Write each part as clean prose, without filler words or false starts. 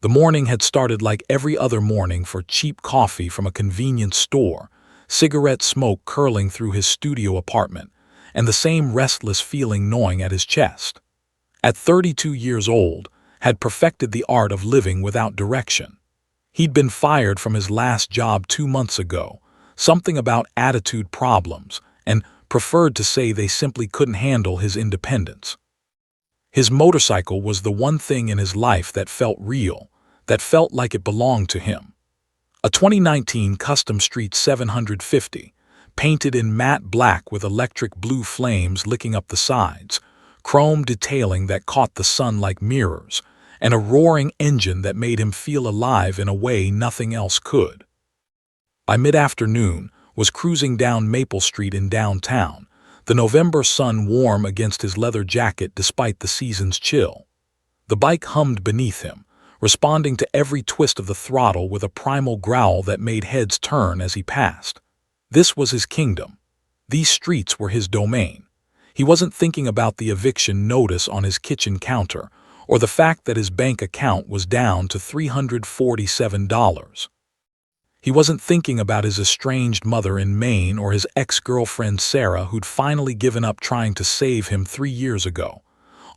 The morning had started like every other morning for cheap coffee from a convenience store, cigarette smoke curling through his studio apartment, and the same restless feeling gnawing at his chest. At 32 years old, had perfected the art of living without direction. He'd been fired from his last job 2 months ago, something about attitude problems, and preferred to say they simply couldn't handle his independence. His motorcycle was the one thing in his life that felt real, that felt like it belonged to him. A 2019 Custom Street 750, painted in matte black with electric blue flames licking up the sides, chrome detailing that caught the sun like mirrors, and a roaring engine that made him feel alive in a way nothing else could. By mid-afternoon, was cruising down Maple Street in downtown, the November sun warm against his leather jacket despite the season's chill. The bike hummed beneath him, responding to every twist of the throttle with a primal growl that made heads turn as he passed. This was his kingdom. These streets were his domain. He wasn't thinking about the eviction notice on his kitchen counter or the fact that his bank account was down to $347. He wasn't thinking about his estranged mother in Maine or his ex-girlfriend Sarah who'd finally given up trying to save him 3 years ago.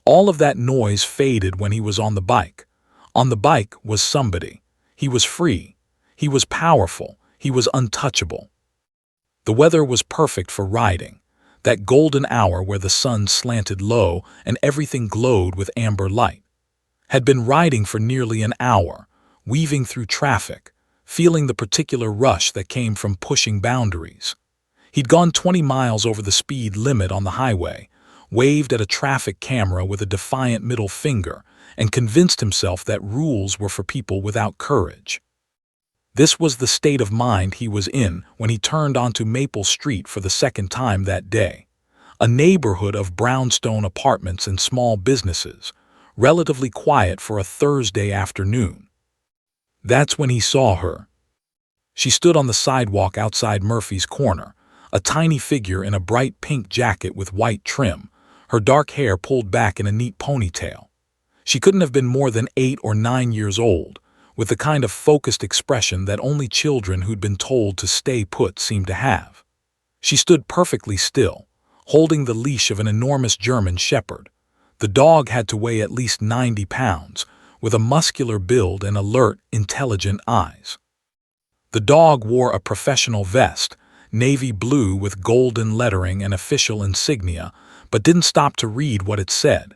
All of that noise faded when he was on the bike. On the bike was somebody. He was free. He was powerful. He was untouchable. The weather was perfect for riding, that golden hour where the sun slanted low and everything glowed with amber light. Had been riding for nearly an hour, weaving through traffic, feeling the particular rush that came from pushing boundaries. He'd gone 20 miles over the speed limit on the highway, waved at a traffic camera with a defiant middle finger, and convinced himself that rules were for people without courage. This was the state of mind he was in when he turned onto Maple Street for the second time that day. A neighborhood of brownstone apartments and small businesses, relatively quiet for a Thursday afternoon. That's when he saw her. She stood on the sidewalk outside Murphy's Corner, a tiny figure in a bright pink jacket with white trim, her dark hair pulled back in a neat ponytail. She couldn't have been more than 8 or 9 years old, with the kind of focused expression that only children who'd been told to stay put seemed to have. She stood perfectly still, holding the leash of an enormous German shepherd. The dog had to weigh at least 90 pounds, with a muscular build and alert, intelligent eyes. The dog wore a professional vest, navy blue with golden lettering and official insignia, but didn't stop to read what it said.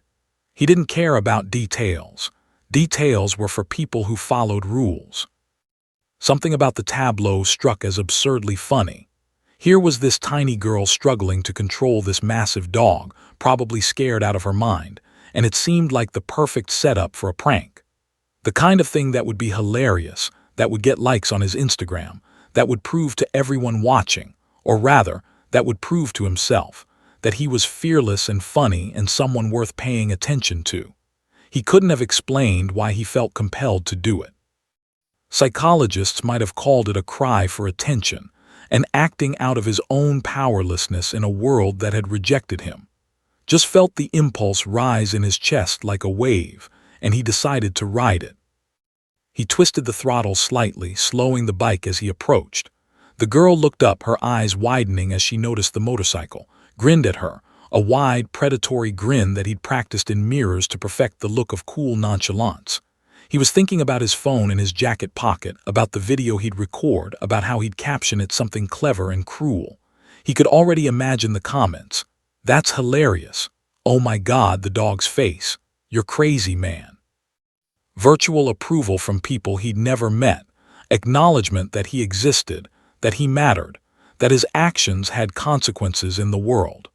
He didn't care about details. Details were for people who followed rules. Something about the tableau struck as absurdly funny. Here was this tiny girl struggling to control this massive dog, probably scared out of her mind, and it seemed like the perfect setup for a prank. The kind of thing that would be hilarious, that would get likes on his Instagram, that would prove to everyone watching, or rather, that would prove to himself, that he was fearless and funny and someone worth paying attention to. He couldn't have explained why he felt compelled to do it. Psychologists might have called it a cry for attention, an acting out of his own powerlessness in a world that had rejected him. Just felt the impulse rise in his chest like a wave, and he decided to ride it. He twisted the throttle slightly, slowing the bike as he approached. The girl looked up, her eyes widening as she noticed the motorcycle, grinned at her, a wide, predatory grin that he'd practiced in mirrors to perfect the look of cool nonchalance. He was thinking about his phone in his jacket pocket, about the video he'd record, about how he'd caption it something clever and cruel. He could already imagine the comments. "That's hilarious. Oh my God, the dog's face. You're crazy, man." Virtual approval from people he'd never met, acknowledgement that he existed, that he mattered, that his actions had consequences in the world.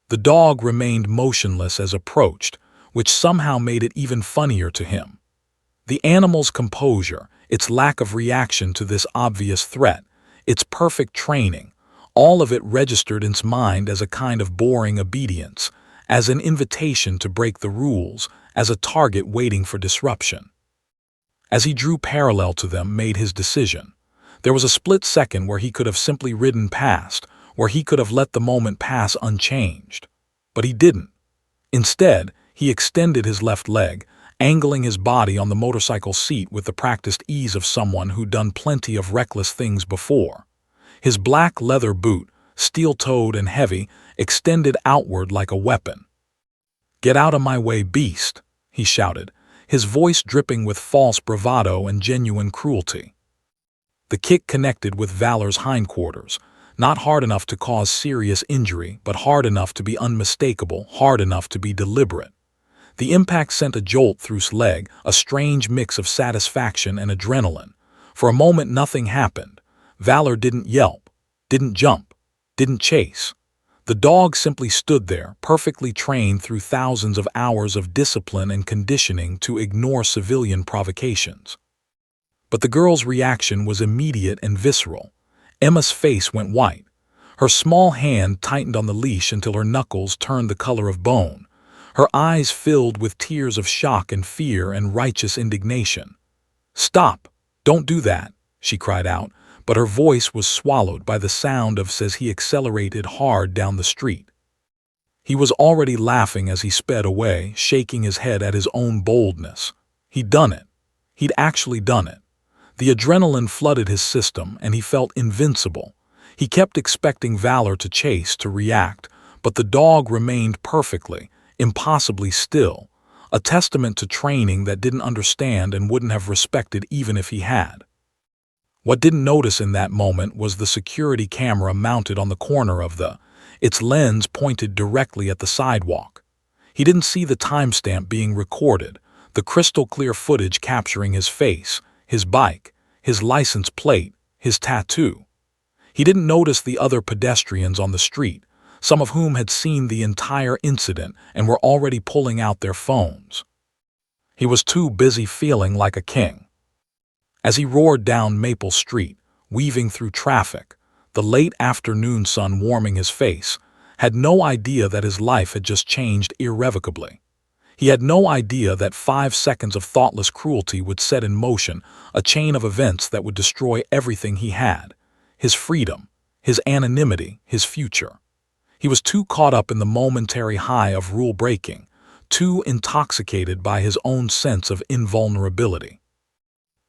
The dog remained motionless as approached, which somehow made it even funnier to him. The animal's composure, its lack of reaction to this obvious threat, its perfect training, all of it registered in his mind as a kind of boring obedience, as an invitation to break the rules, as a target waiting for disruption. As he drew parallel to them, made his decision. There was a split second where he could have simply ridden past, where he could have let the moment pass unchanged. But he didn't. Instead, he extended his left leg, angling his body on the motorcycle seat with the practiced ease of someone who'd done plenty of reckless things before. His black leather boot, steel-toed and heavy, extended outward like a weapon. "Get out of my way, beast," he shouted, his voice dripping with false bravado and genuine cruelty. The kick connected with Valor's hindquarters, not hard enough to cause serious injury, but hard enough to be unmistakable, hard enough to be deliberate. The impact sent a jolt through his leg, a strange mix of satisfaction and adrenaline. For a moment nothing happened. Valor didn't yelp, didn't jump, didn't chase. The dog simply stood there, perfectly trained through thousands of hours of discipline and conditioning to ignore civilian provocations. But the girl's reaction was immediate and visceral. Emma's face went white. Her small hand tightened on the leash until her knuckles turned the color of bone. Her eyes filled with tears of shock and fear and righteous indignation. "Stop! Don't do that!" she cried out, but her voice was swallowed by the sound of as he accelerated hard down the street. He was already laughing as he sped away, shaking his head at his own boldness. He'd done it. He'd actually done it. The adrenaline flooded his system, and he felt invincible. He kept expecting Valor to chase, to react, but the dog remained perfectly, impossibly still, a testament to training that didn't understand and wouldn't have respected even if he had. What didn't notice in that moment was the security camera mounted on the corner of its lens pointed directly at the sidewalk. He didn't see the timestamp being recorded, the crystal-clear footage capturing his face, his bike, his license plate, his tattoo. He didn't notice the other pedestrians on the street, some of whom had seen the entire incident and were already pulling out their phones. He was too busy feeling like a king. As he roared down Maple Street, weaving through traffic, the late afternoon sun warming his face, had no idea that his life had just changed irrevocably. He had no idea that 5 seconds of thoughtless cruelty would set in motion a chain of events that would destroy everything he had: his freedom, his anonymity, his future. He was too caught up in the momentary high of rule-breaking, too intoxicated by his own sense of invulnerability.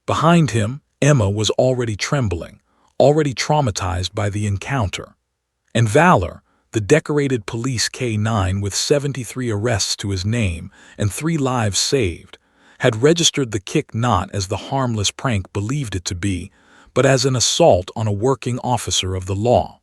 Behind him, Emma was already trembling, already traumatized by the encounter. And Valor, the decorated police K9 with 73 arrests to his name and 3 lives saved, had registered the kick not as the harmless prank believed it to be, but as an assault on a working officer of the law.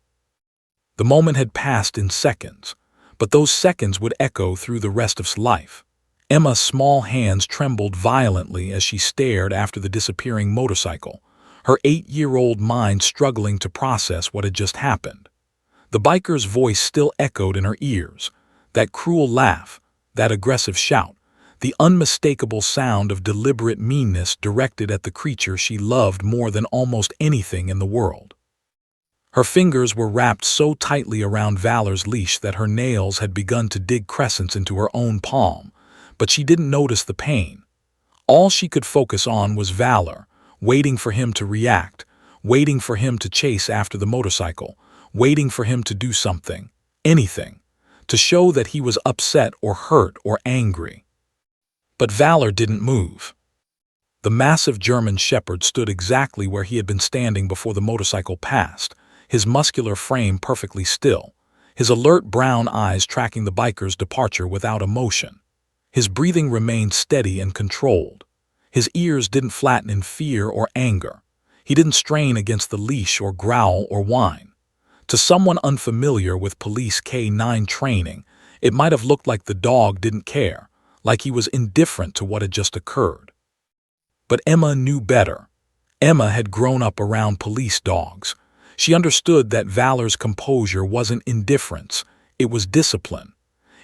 The moment had passed in seconds, but those seconds would echo through the rest of his life. Emma's small hands trembled violently as she stared after the disappearing motorcycle, her 8-year-old mind struggling to process what had just happened. The biker's voice still echoed in her ears, that cruel laugh, that aggressive shout, the unmistakable sound of deliberate meanness directed at the creature she loved more than almost anything in the world. Her fingers were wrapped so tightly around Valor's leash that her nails had begun to dig crescents into her own palm, but she didn't notice the pain. All she could focus on was Valor, waiting for him to react, waiting for him to chase after the motorcycle, waiting for him to do something, anything, to show that he was upset or hurt or angry. But Valor didn't move. The massive German shepherd stood exactly where he had been standing before the motorcycle passed, his muscular frame perfectly still, his alert brown eyes tracking the biker's departure without emotion. His breathing remained steady and controlled. His ears didn't flatten in fear or anger. He didn't strain against the leash or growl or whine. To someone unfamiliar with police K9 training, it might have looked like the dog didn't care, like he was indifferent to what had just occurred. But Emma knew better. Emma had grown up around police dogs. She understood that Valor's composure wasn't indifference, it was discipline.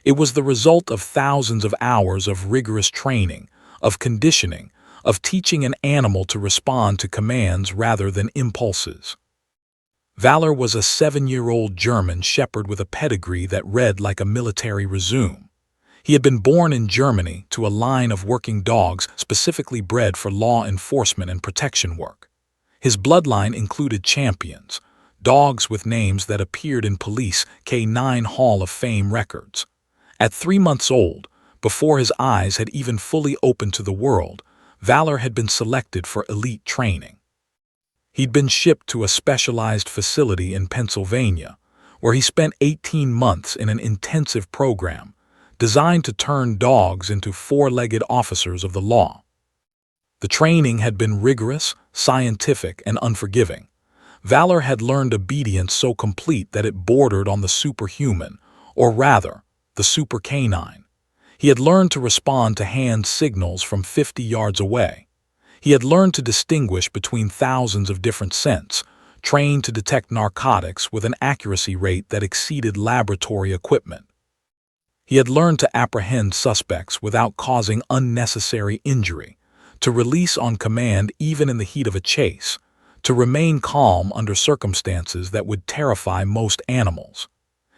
It was the result of thousands of hours of rigorous training, of conditioning, of teaching an animal to respond to commands rather than impulses. Valor was a 7-year-old German shepherd with a pedigree that read like a military resume. He had been born in Germany to a line of working dogs specifically bred for law enforcement and protection work. His bloodline included champions, dogs with names that appeared in police K9 Hall of Fame records. At 3 months old, Before his eyes had even fully opened to the world, Valor had been selected for elite training. He'd been shipped to a specialized facility in Pennsylvania, where he spent 18 months in an intensive program designed to turn dogs into four-legged officers of the law. The training had been rigorous, scientific, and unforgiving. Valor had learned obedience so complete that it bordered on the superhuman, or rather, the super canine. He had learned to respond to hand signals from 50 yards away. He had learned to distinguish between thousands of different scents, trained to detect narcotics with an accuracy rate that exceeded laboratory equipment. He had learned to apprehend suspects without causing unnecessary injury, to release on command even in the heat of a chase, to remain calm under circumstances that would terrify most animals.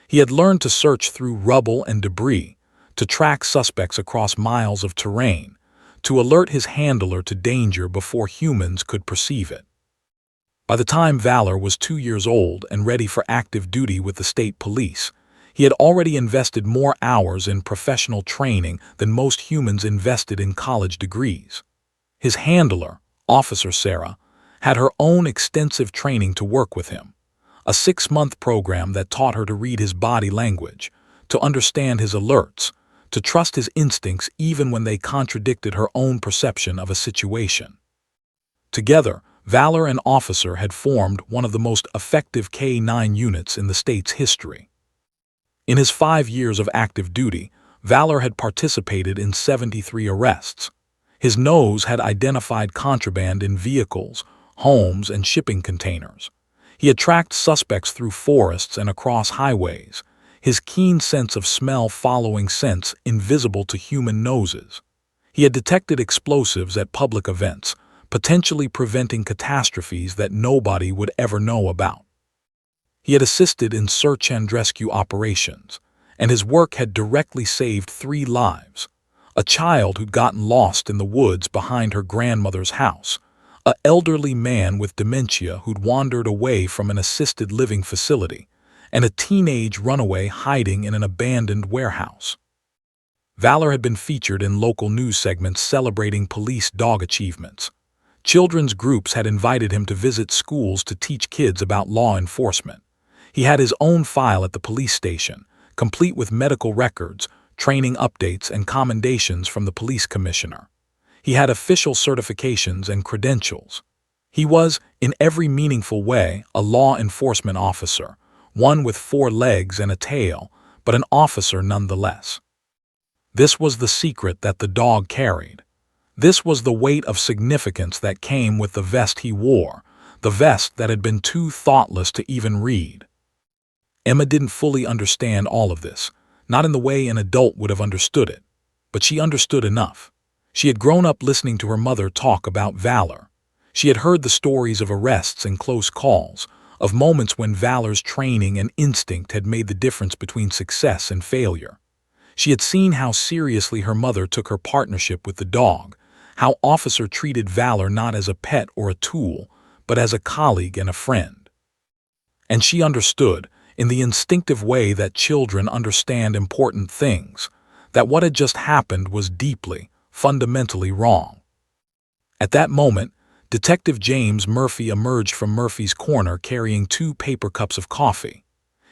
He had learned to search through rubble and debris, to track suspects across miles of terrain, to alert his handler to danger before humans could perceive it. By the time Valor was 2 years old and ready for active duty with the state police, he had already invested more hours in professional training than most humans invested in college degrees. His handler, Officer Sarah, had her own extensive training to work with him, a 6-month program that taught her to read his body language, to understand his alerts, to trust his instincts even when they contradicted her own perception of a situation. Together, Valor and Officer had formed one of the most effective K-9 units in the state's history. In his 5 years of active duty, Valor had participated in 73 arrests. His nose had identified contraband in vehicles, homes, and shipping containers. He had tracked suspects through forests and across highways, his keen sense of smell following scents invisible to human noses. He had detected explosives at public events, potentially preventing catastrophes that nobody would ever know about. He had assisted in search and rescue operations, and his work had directly saved 3 lives: a child who'd gotten lost in the woods behind her grandmother's house, an elderly man with dementia who'd wandered away from an assisted living facility, and a teenage runaway hiding in an abandoned warehouse. Valor had been featured in local news segments celebrating police dog achievements. Children's groups had invited him to visit schools to teach kids about law enforcement. He had his own file at the police station, complete with medical records, training updates, and commendations from the police commissioner. He had official certifications and credentials. He was, in every meaningful way, a law enforcement officer, one with 4 legs and a tail, but an officer nonetheless. This was the secret that the dog carried. This was the weight of significance that came with the vest he wore, the vest that had been too thoughtless to even read. Emma didn't fully understand all of this, not in the way an adult would have understood it, but she understood enough. She had grown up listening to her mother talk about Valor. She had heard the stories of arrests and close calls, of moments when Valor's training and instinct had made the difference between success and failure. She had seen how seriously her mother took her partnership with the dog, how Officer treated Valor not as a pet or a tool, but as a colleague and a friend. And she understood, in the instinctive way that children understand important things, that what had just happened was deeply, fundamentally wrong. At that moment, Detective James Murphy emerged from Murphy's corner carrying 2 paper cups of coffee.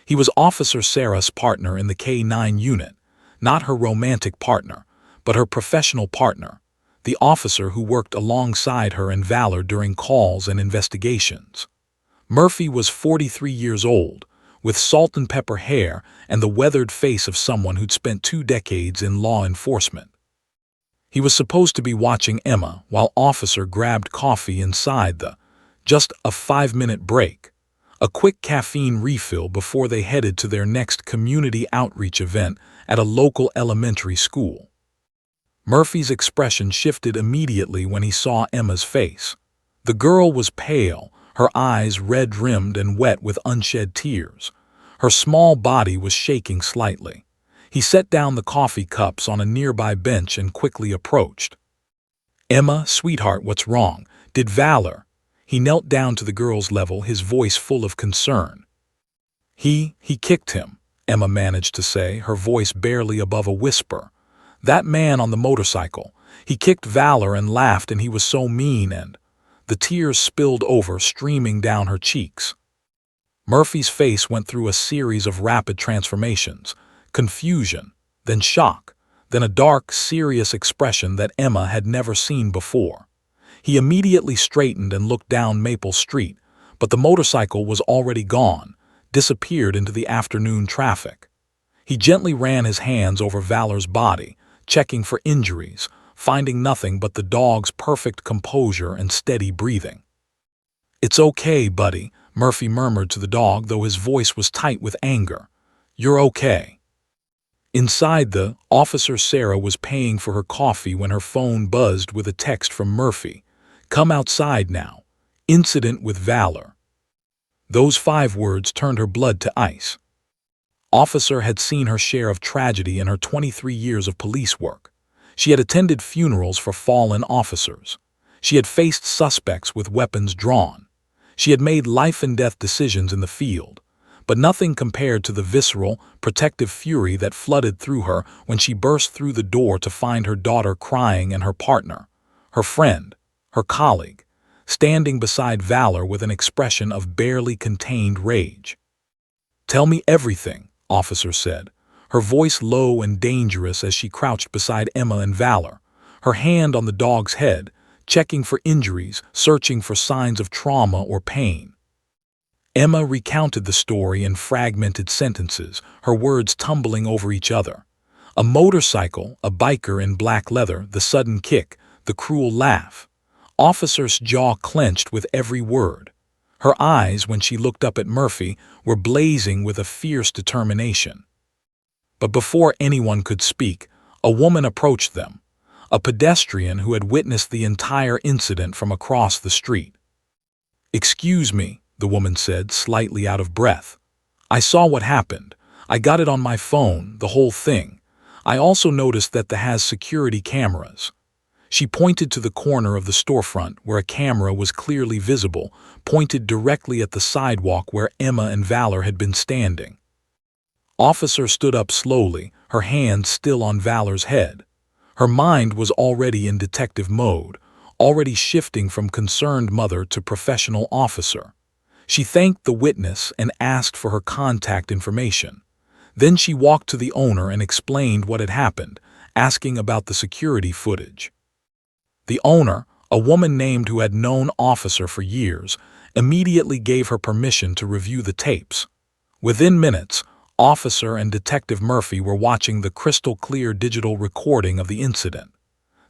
He was Officer Sarah's partner in the K-9 unit, not her romantic partner, but her professional partner, the officer who worked alongside her and Valor during calls and investigations. Murphy was 43 years old, with salt and pepper hair and the weathered face of someone who'd spent 2 decades in law enforcement. He was supposed to be watching Emma while Officer grabbed coffee inside just a 5-minute break, a quick caffeine refill before they headed to their next community outreach event at a local elementary school. Murphy's expression shifted immediately when he saw Emma's face. The girl was pale, her eyes red-rimmed and wet with unshed tears. Her small body was shaking slightly. He set down the coffee cups on a nearby bench and quickly approached. "Emma, sweetheart, what's wrong? Did Valor?" He knelt down to the girl's level, his voice full of concern. He kicked him," Emma managed to say, her voice barely above a whisper. That man on the motorcycle. He kicked Valor and laughed, and he was so mean, and the tears spilled over, streaming down her cheeks. Murphy's face went through a series of rapid transformations: confusion, then shock, then a dark, serious expression that Emma had never seen before. He immediately straightened and looked down Maple Street, but the motorcycle was already gone, disappeared into the afternoon traffic. He gently ran his hands over Valor's body, checking for injuries, finding nothing but the dog's perfect composure and steady breathing. "It's okay, buddy," Murphy murmured to the dog, though his voice was tight with anger. "You're okay." Inside, the Officer Sarah was paying for her coffee when her phone buzzed with a text from Murphy. "Come outside now. Incident with Valor." Those 5 words turned her blood to ice. Officer had seen her share of tragedy in her 23 years of police work. She had attended funerals for fallen officers. She had faced suspects with weapons drawn. She had made life-and-death decisions in the field, but nothing compared to the visceral, protective fury that flooded through her when she burst through the door to find her daughter crying and her partner, her friend, her colleague, standing beside Valor with an expression of barely contained rage. "Tell me everything," Officer said, her voice low and dangerous as she crouched beside Emma and Valor, her hand on the dog's head, checking for injuries, searching for signs of trauma or pain. Emma recounted the story in fragmented sentences, her words tumbling over each other. A motorcycle, a biker in black leather, the sudden kick, the cruel laugh. Officer's jaw clenched with every word. Her eyes, when she looked up at Murphy, were blazing with a fierce determination. But before anyone could speak, a woman approached them, a pedestrian who had witnessed the entire incident from across the street. "Excuse me," the woman said, slightly out of breath. "I saw what happened. I got it on my phone, the whole thing. I also noticed that the has security cameras." She pointed to the corner of the storefront where a camera was clearly visible, pointed directly at the sidewalk where Emma and Valor had been standing. Officer stood up slowly, her hand still on Valor's head. Her mind was already in detective mode, already shifting from concerned mother to professional officer. She thanked the witness and asked for her contact information. Then she walked to the owner and explained what had happened, asking about the security footage. The owner, a woman named who had known Officer for years, immediately gave her permission to review the tapes. Within minutes, Officer and Detective Murphy were watching the crystal-clear digital recording of the incident.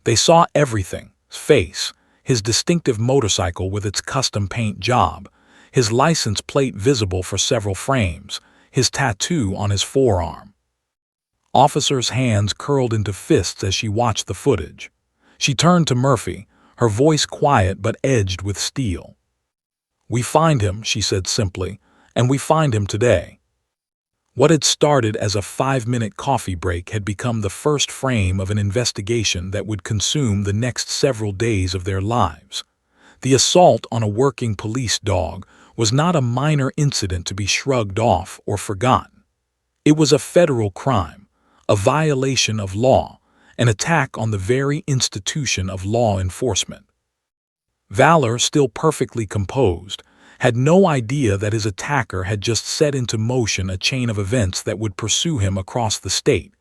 They saw everything: his face, his distinctive motorcycle with its custom paint job, his license plate visible for several frames, his tattoo on his forearm. Officer's hands curled into fists as she watched the footage. She turned to Murphy, her voice quiet but edged with steel. "We find him," she said simply, "and we find him today." What had started as a 5-minute coffee break had become the first frame of an investigation that would consume the next several days of their lives. The assault on a working police dog was not a minor incident to be shrugged off or forgotten. It was a federal crime, a violation of law, an attack on the very institution of law enforcement. Valor, still perfectly composed, had no idea that his attacker had just set into motion a chain of events that would pursue him across the state,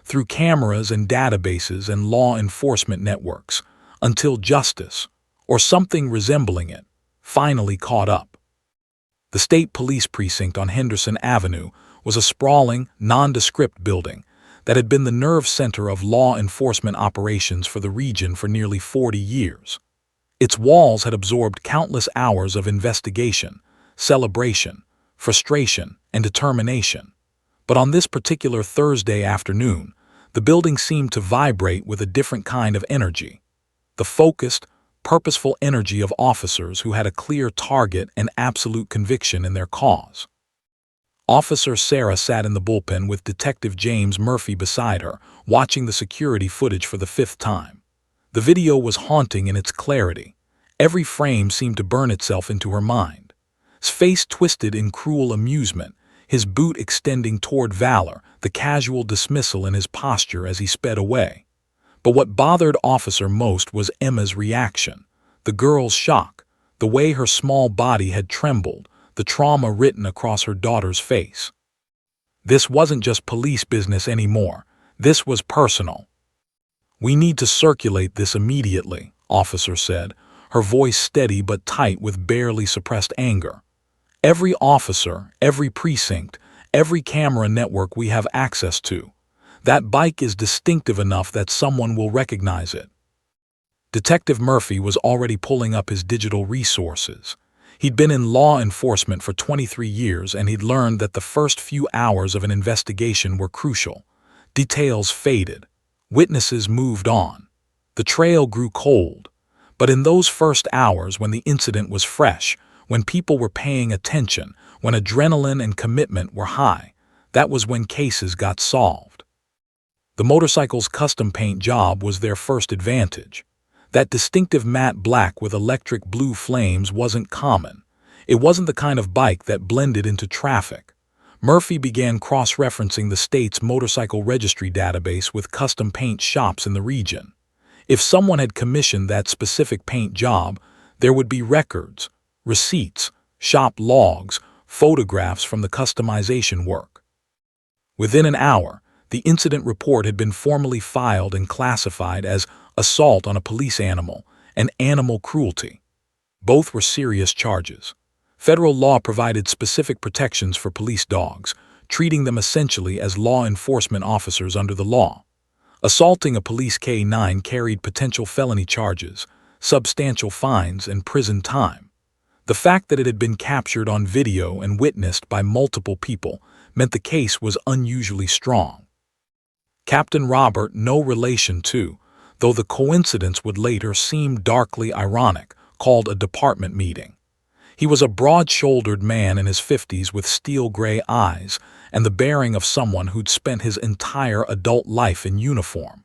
through cameras and databases and law enforcement networks, until justice, or something resembling it, finally caught up. The state police precinct on Henderson Avenue was a sprawling, nondescript building that had been the nerve center of law enforcement operations for the region for nearly 40 years. Its walls had absorbed countless hours of investigation, celebration, frustration, and determination. But on this particular Thursday afternoon, the building seemed to vibrate with a different kind of energy. The focused, purposeful energy of officers who had a clear target and absolute conviction in their cause. Officer Sarah sat in the bullpen with Detective James Murphy beside her, watching the security footage for the 5th time. The video was haunting in its clarity. Every frame seemed to burn itself into her mind. His face twisted in cruel amusement, his boot extending toward Valor, the casual dismissal in his posture as he sped away. But what bothered Officer most was Emma's reaction, the girl's shock, the way her small body had trembled, the trauma written across her daughter's face. This wasn't just police business anymore. This was personal. "We need to circulate this immediately," Officer said, her voice steady but tight with barely suppressed anger. "Every officer, every precinct, every camera network we have access to. That bike is distinctive enough that someone will recognize it." Detective Murphy was already pulling up his digital resources. He'd been in law enforcement for 23 years, and he'd learned that the first few hours of an investigation were crucial. Details faded. Witnesses moved on. The trail grew cold. But in those first hours, when the incident was fresh, when people were paying attention, when adrenaline and commitment were high, that was when cases got solved. The motorcycle's custom paint job was their first advantage. That distinctive matte black with electric blue flames wasn't common. It wasn't the kind of bike that blended into traffic. Murphy began cross-referencing the state's motorcycle registry database with custom paint shops in the region. If someone had commissioned that specific paint job, there would be records, receipts, shop logs, photographs from the customization work. Within an hour, the incident report had been formally filed and classified as assault on a police animal and animal cruelty. Both were serious charges. Federal law provided specific protections for police dogs, treating them essentially as law enforcement officers under the law. Assaulting a police K9 carried potential felony charges, substantial fines, and prison time. The fact that it had been captured on video and witnessed by multiple people meant the case was unusually strong. Captain Robert, no relation to, though the coincidence would later seem darkly ironic, called a department meeting. He was a broad-shouldered man in his 50s with steel-gray eyes and the bearing of someone who'd spent his entire adult life in uniform.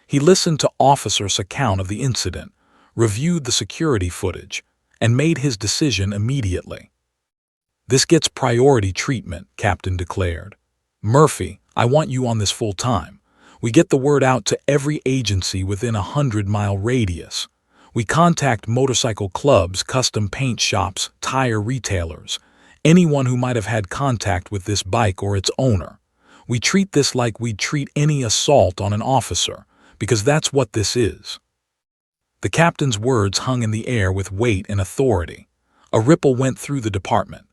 He listened to Officer's account of the incident, reviewed the security footage, and made his decision immediately. "This gets priority treatment," Captain declared. "Murphy, I want you on this full-time. We get the word out to every agency within a 100-mile radius. We contact motorcycle clubs, custom paint shops, tire retailers, anyone who might have had contact with this bike or its owner. We treat this like we'd treat any assault on an officer, because that's what this is." The captain's words hung in the air with weight and authority. A ripple went through the department.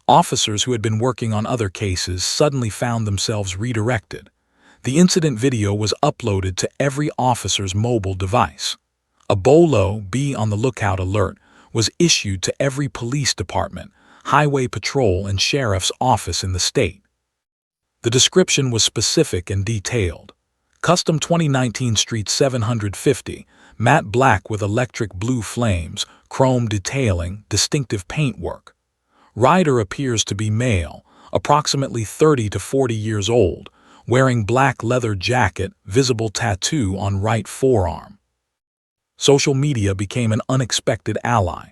Officers who had been working on other cases suddenly found themselves redirected. The incident video was uploaded to every officer's mobile device. A BOLO, be on the lookout alert, was issued to every police department, highway patrol, and sheriff's office in the state. The description was specific and detailed. Custom 2019 Street 750, matte black with electric blue flames, chrome detailing, distinctive paintwork. Rider appears to be male, approximately 30 to 40 years old, wearing black leather jacket, visible tattoo on right forearm. Social media became an unexpected ally.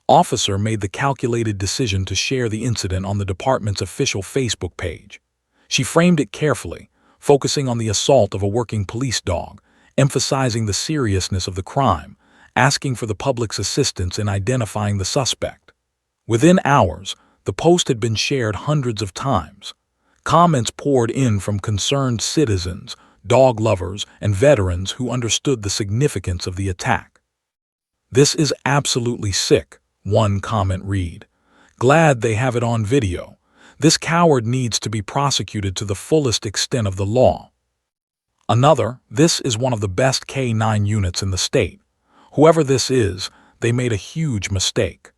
Officer made the calculated decision to share the incident on the department's official Facebook page. She framed it carefully, focusing on the assault of a working police dog, emphasizing the seriousness of the crime, asking for the public's assistance in identifying the suspect. Within hours, the post had been shared hundreds of times. Comments poured in from concerned citizens, dog lovers, and veterans who understood the significance of the attack. "This is absolutely sick," one comment read. "Glad they have it on video. This coward needs to be prosecuted to the fullest extent of the law." Another, "This is one of the best K9 units in the state. Whoever this is, they made a huge mistake."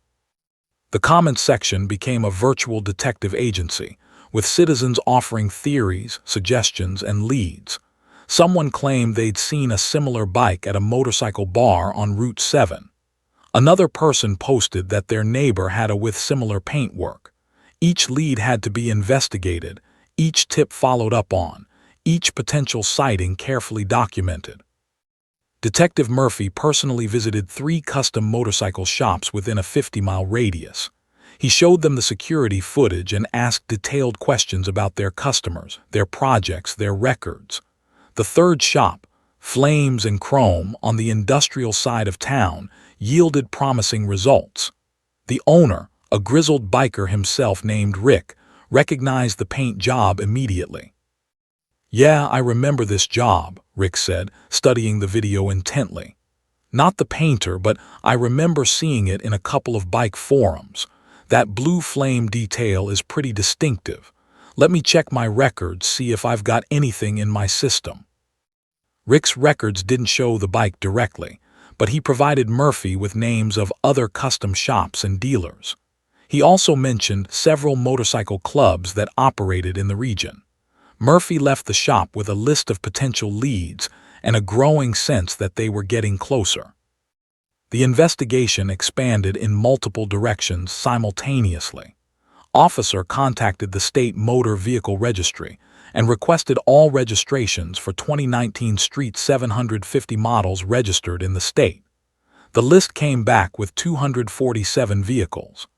The comment section became a virtual detective agency, with citizens offering theories, suggestions, and leads. Someone claimed they'd seen a similar bike at a motorcycle bar on Route 7. Another person posted that their neighbor had a with similar paintwork. Each lead had to be investigated, each tip followed up on, each potential sighting carefully documented. Detective Murphy personally visited 3 custom motorcycle shops within a 50-mile radius. He showed them the security footage and asked detailed questions about their customers, their projects, their records. The third shop, Flames and chrome on the industrial side of town yielded promising results. The owner, a grizzled biker himself named Rick, recognized the paint job immediately. "Yeah, I remember this job," Rick said, studying the video intently. "Not the painter, but I remember seeing it in a couple of bike forums. That blue flame detail is pretty distinctive. Let me check my records, see if I've got anything in my system." Rick's records didn't show the bike directly, but he provided Murphy with names of other custom shops and dealers. He also mentioned several motorcycle clubs that operated in the region. Murphy left the shop with a list of potential leads and a growing sense that they were getting closer. The investigation expanded in multiple directions simultaneously. Officer contacted the State Motor Vehicle Registry and requested all registrations for 2019 Street 750 models registered in the state. The list came back with 247 vehicles.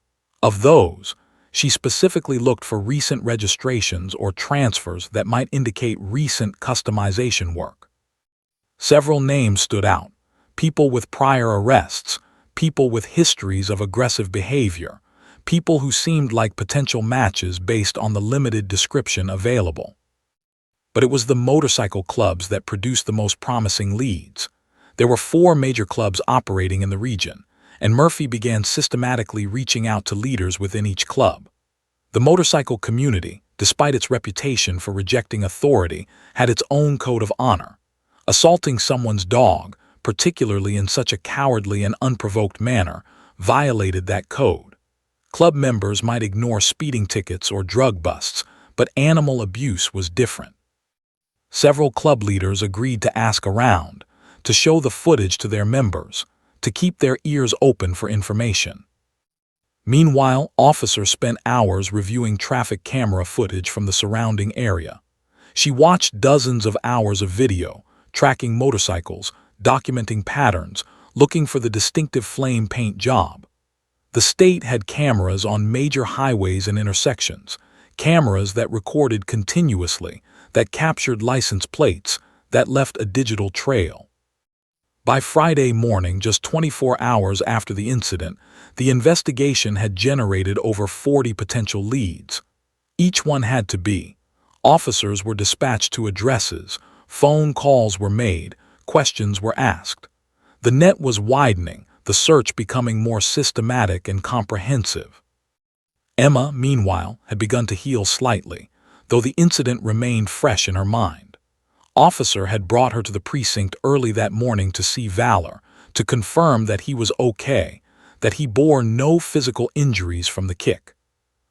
Of those, she specifically looked for recent registrations or transfers that might indicate recent customization work. Several names stood out: people with prior arrests, people with histories of aggressive behavior, people who seemed like potential matches based on the limited description available. But it was the motorcycle clubs that produced the most promising leads. There were 4 major clubs operating in the region, and Murphy began systematically reaching out to leaders within each club. The motorcycle community, despite its reputation for rejecting authority, had its own code of honor. Assaulting someone's dog, particularly in such a cowardly and unprovoked manner, violated that code. Club members might ignore speeding tickets or drug busts, but animal abuse was different. Several club leaders agreed to ask around, to show the footage to their members, to keep their ears open for information. Meanwhile, officers spent hours reviewing traffic camera footage from the surrounding area. She watched dozens of hours of video, tracking motorcycles, documenting patterns, looking for the distinctive flame paint job. The state had cameras on major highways and intersections, cameras that recorded continuously, that captured license plates, that left a digital trail. By Friday morning, just 24 hours after the incident, the investigation had generated over 40 potential leads. Each one had to be. Officers were dispatched to addresses, phone calls were made, questions were asked. The net was widening, the search becoming more systematic and comprehensive. Emma, meanwhile, had begun to heal slightly, though the incident remained fresh in her mind. Officer had brought her to the precinct early that morning to see Valor, to confirm that he was okay, that he bore no physical injuries from the kick.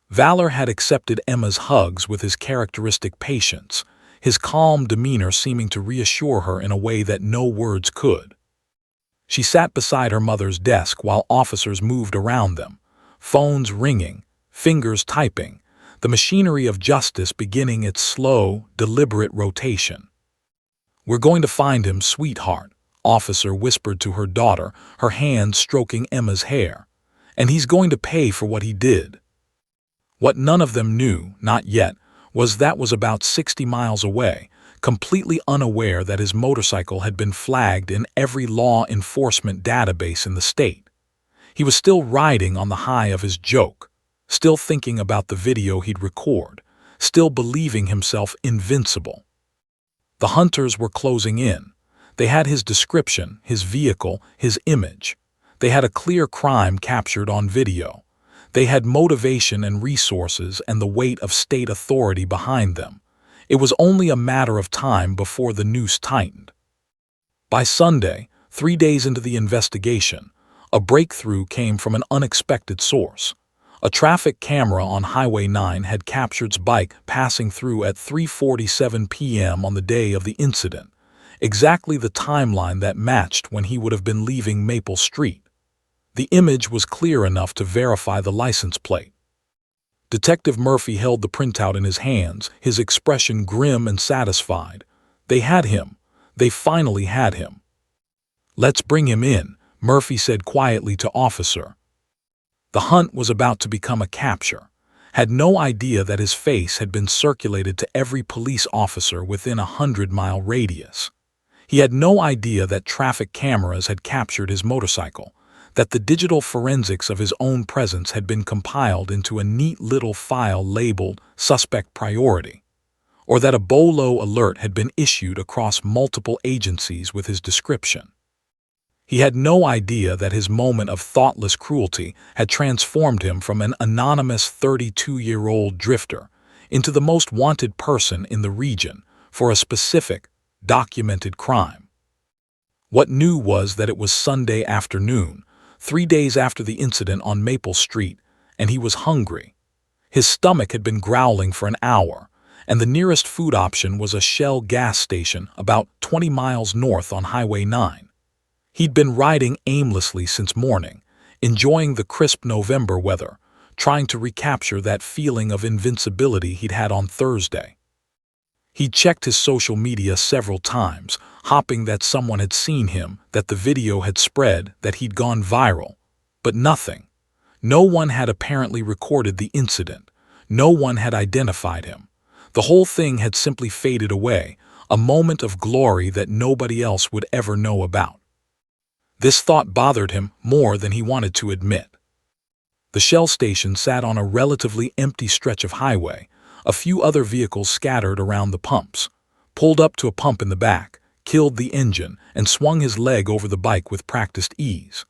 Valor had accepted Emma's hugs with his characteristic patience, his calm demeanor seeming to reassure her in a way that no words could. She sat beside her mother's desk while officers moved around them, phones ringing, fingers typing, the machinery of justice beginning its slow, deliberate rotation. "We're going to find him, sweetheart," Officer whispered to her daughter, her hand stroking Emma's hair. "And he's going to pay for what he did." What none of them knew, not yet, was about 60 miles away, completely unaware that his motorcycle had been flagged in every law enforcement database in the state. He was still riding on the high of his joke, still thinking about the video he'd record, still believing himself invincible. The hunters were closing in. They had his description, his vehicle, his image. They had a clear crime captured on video. They had motivation and resources and the weight of state authority behind them. It was only a matter of time before the noose tightened. By Sunday, 3 days into the investigation, a breakthrough came from an unexpected source. A traffic camera on Highway 9 had captured his bike passing through at 3:47 p.m. on the day of the incident, exactly the timeline that matched when he would have been leaving Maple Street. The image was clear enough to verify the license plate. Detective Murphy held the printout in his hands, his expression grim and satisfied. They had him. They finally had him. "Let's bring him in," Murphy said quietly to Officer. The hunt was about to become a capture. Had no idea that his face had been circulated to every police officer within a 100-mile radius. He had no idea that traffic cameras had captured his motorcycle, that the digital forensics of his own presence had been compiled into a neat little file labeled Suspect Priority, or that a BOLO alert had been issued across multiple agencies with his description. He had no idea that his moment of thoughtless cruelty had transformed him from an anonymous 32-year-old drifter into the most wanted person in the region for a specific, documented crime. What knew was that it was Sunday afternoon, 3 days after the incident on Maple Street, and he was hungry. His stomach had been growling for an hour, and the nearest food option was a Shell gas station about 20 miles north on Highway 9. He'd been riding aimlessly since morning, enjoying the crisp November weather, trying to recapture that feeling of invincibility he'd had on Thursday. He checked his social media several times, hoping that someone had seen him, that the video had spread, that he'd gone viral. But nothing. No one had apparently recorded the incident. No one had identified him. The whole thing had simply faded away, a moment of glory that nobody else would ever know about. This thought bothered him more than he wanted to admit. The Shell station sat on a relatively empty stretch of highway, a few other vehicles scattered around the pumps. Pulled up to a pump in the back, killed the engine, and swung his leg over the bike with practiced ease.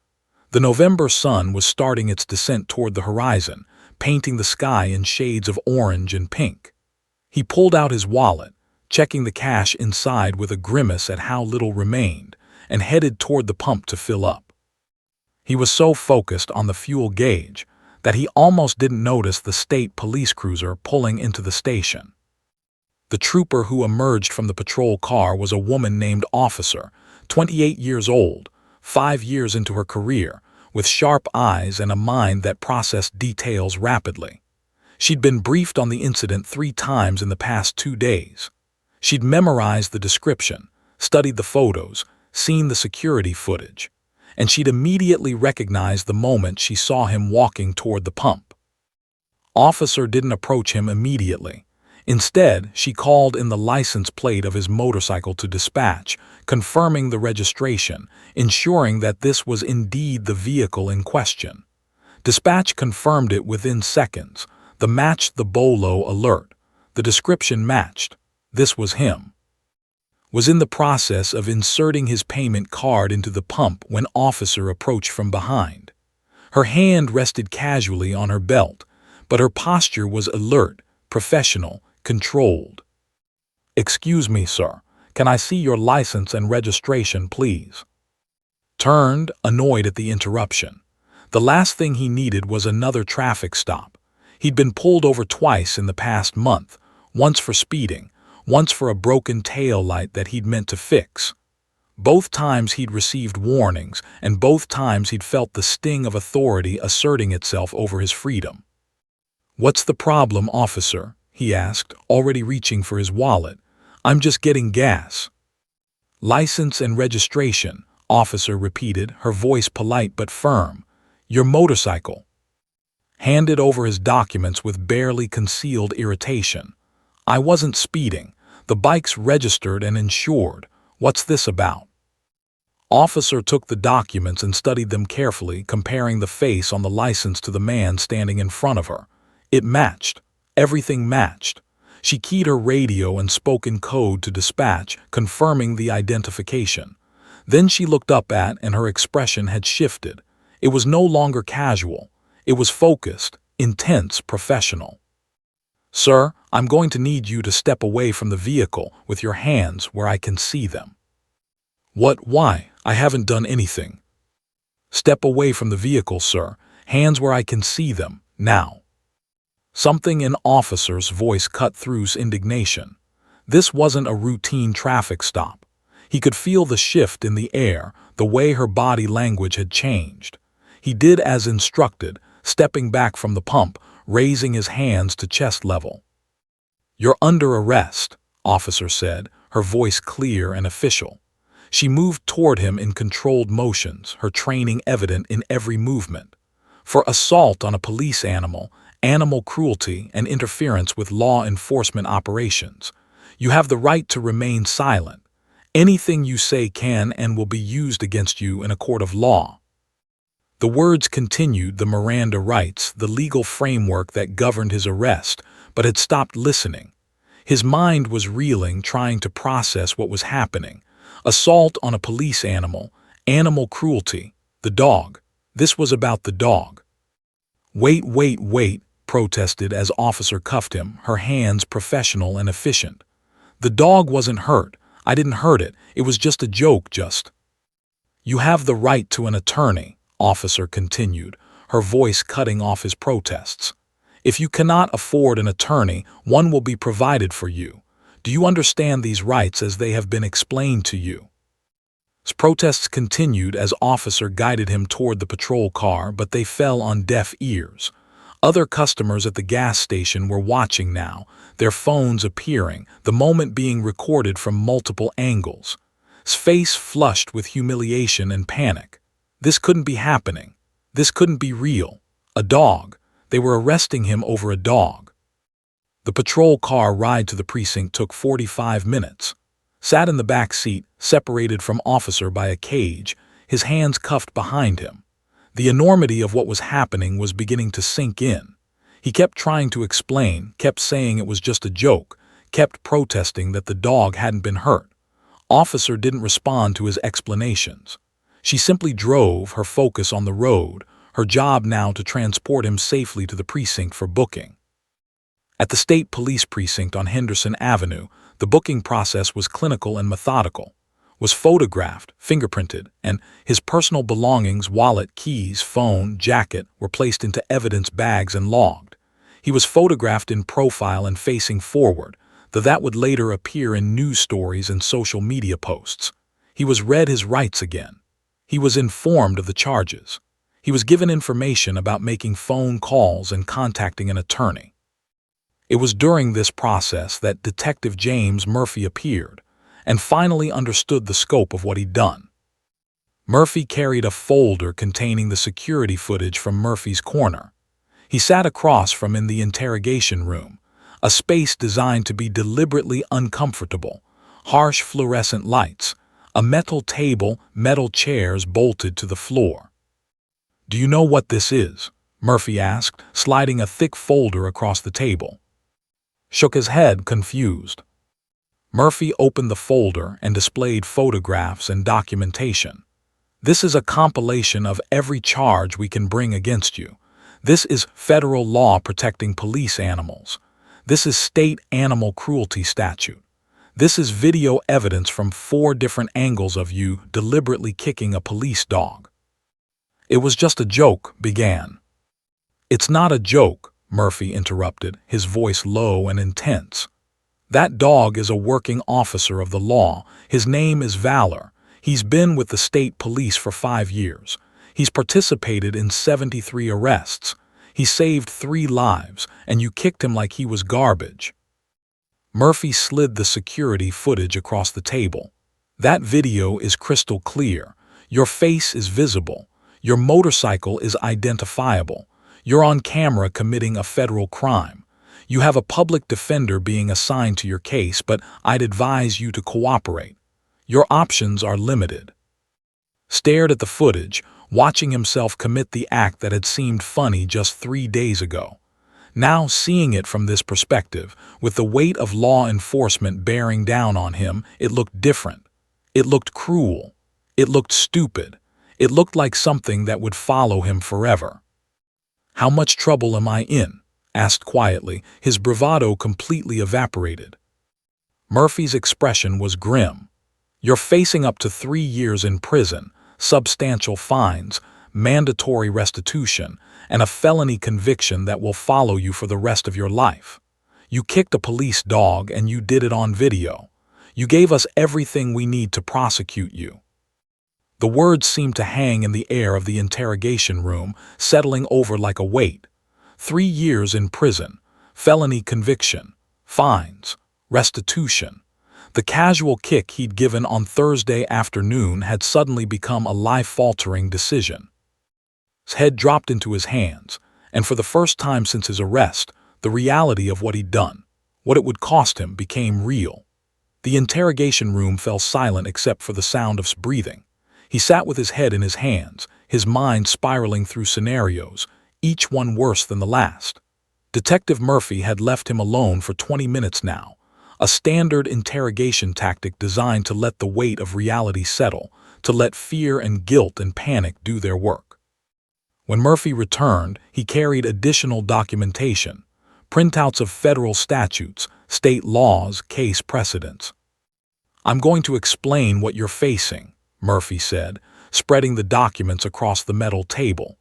The November sun was starting its descent toward the horizon, painting the sky in shades of orange and pink. He pulled out his wallet, checking the cash inside with a grimace at how little remained, and headed toward the pump to fill up. He was so focused on the fuel gauge that he almost didn't notice the state police cruiser pulling into the station. The trooper who emerged from the patrol car was a woman named Officer, 28 years old, 5 years into her career, with sharp eyes and a mind that processed details rapidly. She'd been briefed on the incident 3 times in the past 2 days. She'd memorized the description, studied the photos, seen the security footage, and she'd immediately recognized the moment she saw him walking toward the pump. Officer didn't approach him immediately. Instead, she called in the license plate of his motorcycle to dispatch, confirming the registration, ensuring that this was indeed the vehicle in question. Dispatch confirmed it within seconds. The matched the BOLO alert. The description matched. This was him. Was in the process of inserting his payment card into the pump when Officer approached from behind. Her hand rested casually on her belt, but her posture was alert, professional, controlled. "Excuse me, sir. Can I see your license and registration, please?" Turned, annoyed at the interruption. The last thing he needed was another traffic stop. He'd been pulled over twice in the past month, once for speeding, once for a broken tail light that he'd meant to fix. Both times he'd received warnings, and both times he'd felt the sting of authority asserting itself over his freedom. "What's the problem, officer?" he asked, already reaching for his wallet. "I'm just getting gas." "License and registration," Officer repeated, her voice polite but firm. "Your motorcycle." Handed over his documents with barely concealed irritation. "I wasn't speeding. The bike's registered and insured. What's this about?" Officer took the documents and studied them carefully, comparing the face on the license to the man standing in front of her. It matched. Everything matched. She keyed her radio and spoke in code to dispatch, confirming the identification. Then she looked up at, and her expression had shifted. It was no longer casual. It was focused, intense, professional. "Sir, I'm going to need you to step away from the vehicle with your hands where I can see them." "What? Why? I haven't done anything." "Step away from the vehicle, sir. Hands where I can see them, now." Something in Officer's voice cut through indignation. This wasn't a routine traffic stop. He could feel the shift in the air, the way her body language had changed. He did as instructed, stepping back from the pump, raising his hands to chest level. "You're under arrest," Officer said, her voice clear and official. She moved toward him in controlled motions, her training evident in every movement. "For assault on a police animal, animal cruelty, and interference with law enforcement operations. You have the right to remain silent. Anything you say can and will be used against you in a court of law." The words continued the Miranda rights, the legal framework that governed his arrest, but had stopped listening. His mind was reeling, trying to process what was happening. Assault on a police animal, animal cruelty, the dog. This was about the dog. "Wait, wait, wait," protested as officer cuffed him, her hands professional and efficient. "The dog wasn't hurt. I didn't hurt it. It was just a joke, just." "You have the right to an attorney," officer continued, her voice cutting off his protests. "If you cannot afford an attorney, one will be provided for you. Do you understand these rights as they have been explained to you?" His protests continued as officer guided him toward the patrol car, but they fell on deaf ears. Other customers at the gas station were watching now, their phones appearing, the moment being recorded from multiple angles. His face flushed with humiliation and panic. This couldn't be happening. This couldn't be real. A dog. They were arresting him over a dog. The patrol car ride to the precinct took 45 minutes. Sat in the back seat, separated from officer by a cage, his hands cuffed behind him. The enormity of what was happening was beginning to sink in. He kept trying to explain, kept saying it was just a joke, kept protesting that the dog hadn't been hurt. Officer didn't respond to his explanations. She simply drove, her focus on the road, her job now to transport him safely to the precinct for booking. At the state police precinct on Henderson Avenue, the booking process was clinical and methodical. Was photographed, fingerprinted, and his personal belongings, wallet, keys, phone, jacket, were placed into evidence bags and logged. He was photographed in profile and facing forward, though that would later appear in news stories and social media posts. He was read his rights again. He was informed of the charges. He was given information about making phone calls and contacting an attorney. It was during this process that Detective James Murphy appeared and finally understood the scope of what he'd done. Murphy carried a folder containing the security footage from Murphy's corner. He sat across from in the interrogation room, a space designed to be deliberately uncomfortable, harsh fluorescent lights, a metal table, metal chairs bolted to the floor. "Do you know what this is?" Murphy asked, sliding a thick folder across the table. Shook his head, confused. Murphy opened the folder and displayed photographs and documentation. "This is a compilation of every charge we can bring against you. This is federal law protecting police animals. This is state animal cruelty statute. This is video evidence from 4 different angles of you deliberately kicking a police dog." "It was just a joke," began. "It's not a joke," Murphy interrupted, his voice low and intense. "That dog is a working officer of the law. His name is Valor. He's been with the state police for 5 years. He's participated in 73 arrests. He saved 3 lives, and you kicked him like he was garbage." Murphy slid the security footage across the table. "That video is crystal clear. Your face is visible. Your motorcycle is identifiable. You're on camera committing a federal crime. You have a public defender being assigned to your case, but I'd advise you to cooperate. Your options are limited." Stared at the footage, watching himself commit the act that had seemed funny just 3 days ago. Now seeing it from this perspective, with the weight of law enforcement bearing down on him, it looked different. It looked cruel. It looked stupid. It looked like something that would follow him forever. "How much trouble am I in?" asked quietly, his bravado completely evaporated. Murphy's expression was grim. "You're facing up to 3 years in prison, substantial fines, mandatory restitution, and a felony conviction that will follow you for the rest of your life. You kicked a police dog and you did it on video. You gave us everything we need to prosecute you." The words seemed to hang in the air of the interrogation room, settling over like a weight. 3 years in prison, felony conviction, fines, restitution. The casual kick he'd given on Thursday afternoon had suddenly become a life-altering decision. His head dropped into his hands, and for the first time since his arrest, the reality of what he'd done, what it would cost him, became real. The interrogation room fell silent except for the sound of breathing. He sat with his head in his hands, his mind spiraling through scenarios, each one worse than the last. Detective Murphy had left him alone for 20 minutes now, a standard interrogation tactic designed to let the weight of reality settle, to let fear and guilt and panic do their work. When Murphy returned, he carried additional documentation, printouts of federal statutes, state laws, case precedents. "I'm going to explain what you're facing," Murphy said, spreading the documents across the metal table.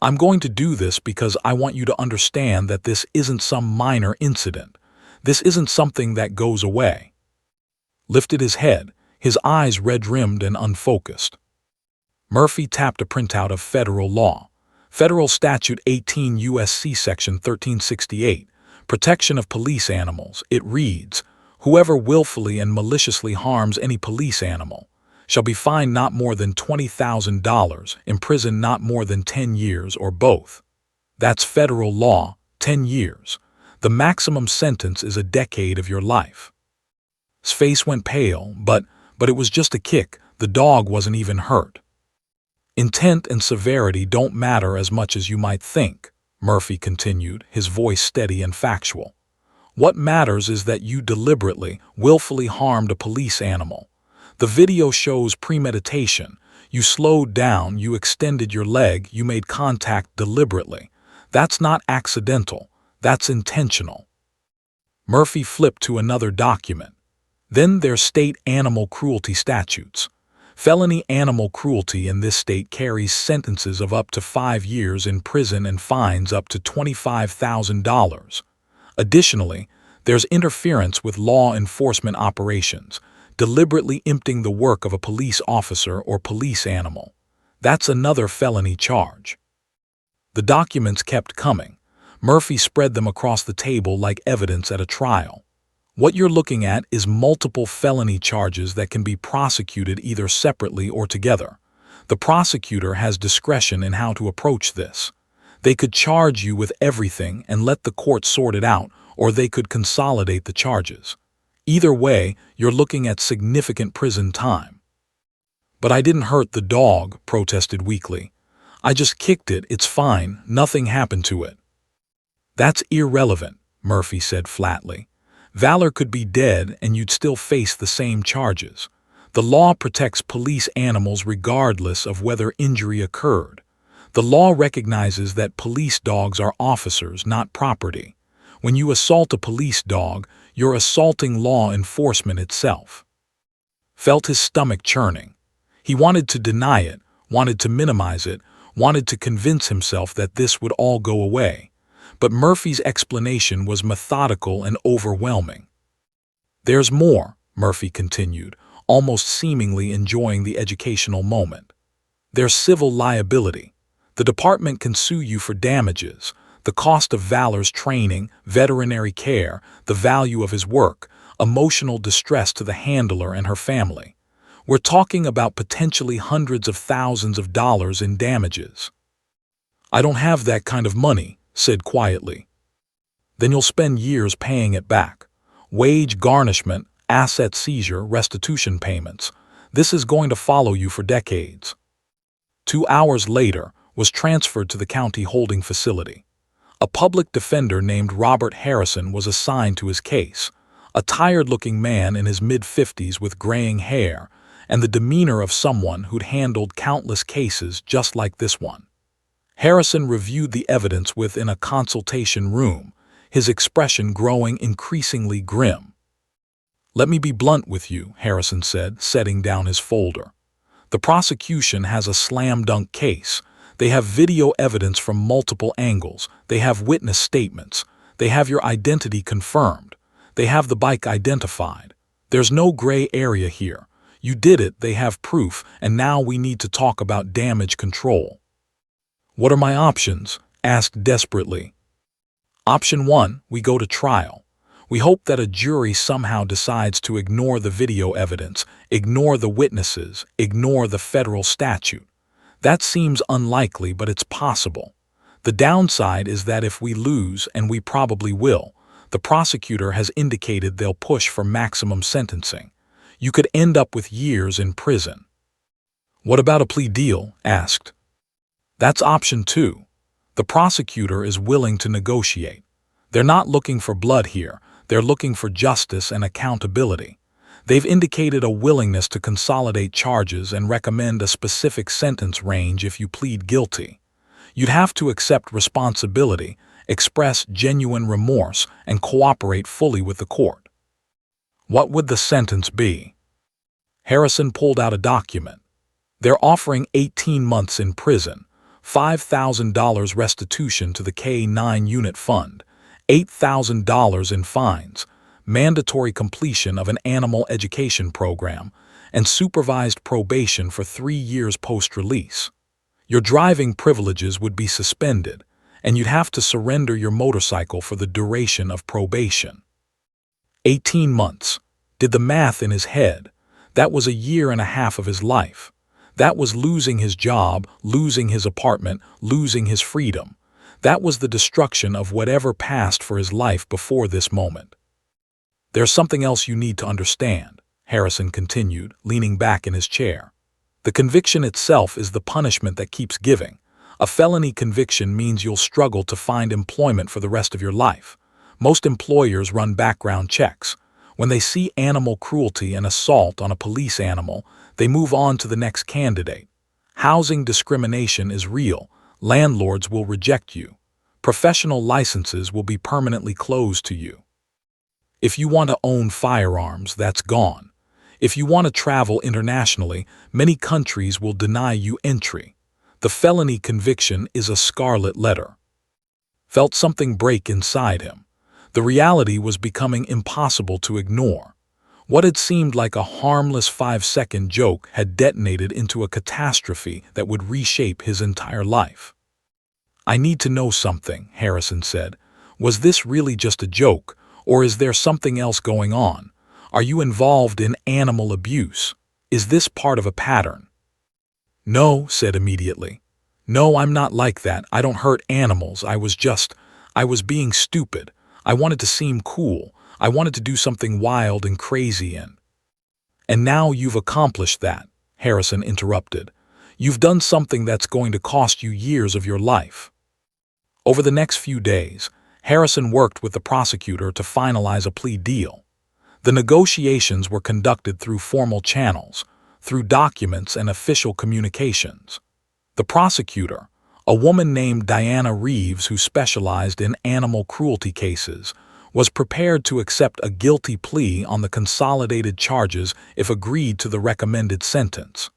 "I'm going to do this because I want you to understand that this isn't some minor incident. This isn't something that goes away." Lifted his head, his eyes red-rimmed and unfocused. Murphy tapped a printout of federal law. Federal Statute 18 U.S.C. Section 1368, Protection of Police Animals. It reads, "Whoever willfully and maliciously harms any police animal shall be fined not more than $20,000, imprisoned not more than 10 years, or both." That's federal law, 10 years. The maximum sentence is a decade of your life. His face went pale, but it was just a kick. The dog wasn't even hurt. "Intent and severity don't matter as much as you might think," Murphy continued, his voice steady and factual. "What matters is that you deliberately, willfully harmed a police animal. The video shows premeditation. You slowed down, you extended your leg, you made contact deliberately. That's not accidental, that's intentional." Murphy flipped to another document. Then there's state animal cruelty statutes. Felony animal cruelty in this state carries sentences of up to 5 years in prison and fines up to $25,000. Additionally, there's interference with law enforcement operations, deliberately impeding the work of a police officer or police animal. That's another felony charge. The documents kept coming. Murphy spread them across the table like evidence at a trial. What you're looking at is multiple felony charges that can be prosecuted either separately or together. The prosecutor has discretion in how to approach this. They could charge you with everything and let the court sort it out, or they could consolidate the charges. Either way, you're looking at significant prison time. "But I didn't hurt the dog," protested weakly. "I just kicked it, it's fine, nothing happened to it." "That's irrelevant," Murphy said flatly. "Valor could be dead and you'd still face the same charges. The law protects police animals regardless of whether injury occurred. The law recognizes that police dogs are officers, not property. When you assault a police dog, you're assaulting law enforcement itself." Felt his stomach churning. He wanted to deny it, wanted to minimize it, wanted to convince himself that this would all go away. But Murphy's explanation was methodical and overwhelming. "There's more," Murphy continued, almost seemingly enjoying the educational moment. "There's civil liability. The department can sue you for damages, the cost of Valor's training, veterinary care, the value of his work, emotional distress to the handler and her family. We're talking about potentially hundreds of thousands of dollars in damages." "I don't have that kind of money," said quietly. "Then you'll spend years paying it back. Wage garnishment, asset seizure, restitution payments. This is going to follow you for decades." 2 hours later, was transferred to the county holding facility. A public defender named Robert Harrison was assigned to his case, a tired-looking man in his mid-50s with graying hair and the demeanor of someone who'd handled countless cases just like this one. Harrison reviewed the evidence within a consultation room, his expression growing increasingly grim. "Let me be blunt with you," Harrison said, setting down his folder. "The prosecution has a slam-dunk case. They have video evidence from multiple angles. They have witness statements. They have your identity confirmed. They have the bike identified. There's no gray area here. You did it, they have proof, and now we need to talk about damage control." "What are my options?" asked desperately. "Option 1, we go to trial. We hope that a jury somehow decides to ignore the video evidence, ignore the witnesses, ignore the federal statute. That seems unlikely, but it's possible. The downside is that if we lose, and we probably will, The prosecutor has indicated they'll push for maximum sentencing. You could end up with years in prison. What about a plea deal? Asked. That's option 2. The prosecutor is willing to negotiate. They're not looking for blood here. They're looking for justice and accountability. They've indicated a willingness to consolidate charges and recommend a specific sentence range if you plead guilty. You'd have to accept responsibility, express genuine remorse, and cooperate fully with the court. What would the sentence be? Harrison pulled out a document. They're offering 18 months in prison, $5,000 restitution to the K-9 unit fund, $8,000 in fines, mandatory completion of an animal education program, and supervised probation for 3 years post-release. Your driving privileges would be suspended, and you'd have to surrender your motorcycle for the duration of probation. 18 months. Did the math in his head. That was a year and a half of his life. That was losing his job, losing his apartment, losing his freedom. That was the destruction of whatever passed for his life before this moment. There's something else you need to understand, Harrison continued, leaning back in his chair. The conviction itself is the punishment that keeps giving. A felony conviction means you'll struggle to find employment for the rest of your life. Most employers run background checks. When they see animal cruelty and assault on a police animal, they move on to the next candidate. Housing discrimination is real. Landlords will reject you. Professional licenses will be permanently closed to you. If you want to own firearms, that's gone. If you want to travel internationally, many countries will deny you entry. The felony conviction is a scarlet letter. Felt something break inside him. The reality was becoming impossible to ignore. What had seemed like a harmless 5-second joke had detonated into a catastrophe that would reshape his entire life. I need to know something, Harrison said. Was this really just a joke, or is there something else going on? Are you involved in animal abuse? Is this part of a pattern? No, said immediately. No, I'm not like that. I don't hurt animals. I was being stupid. I wanted to seem cool. I wanted to do something wild and crazy and now you've accomplished that, Harrison interrupted. You've done something that's going to cost you years of your life. Over the next few days, Harrison worked with the prosecutor to finalize a plea deal. The negotiations were conducted through formal channels, through documents and official communications. The prosecutor, a woman named Diana Reeves who specialized in animal cruelty cases, was prepared to accept a guilty plea on the consolidated charges if agreed to the recommended sentence.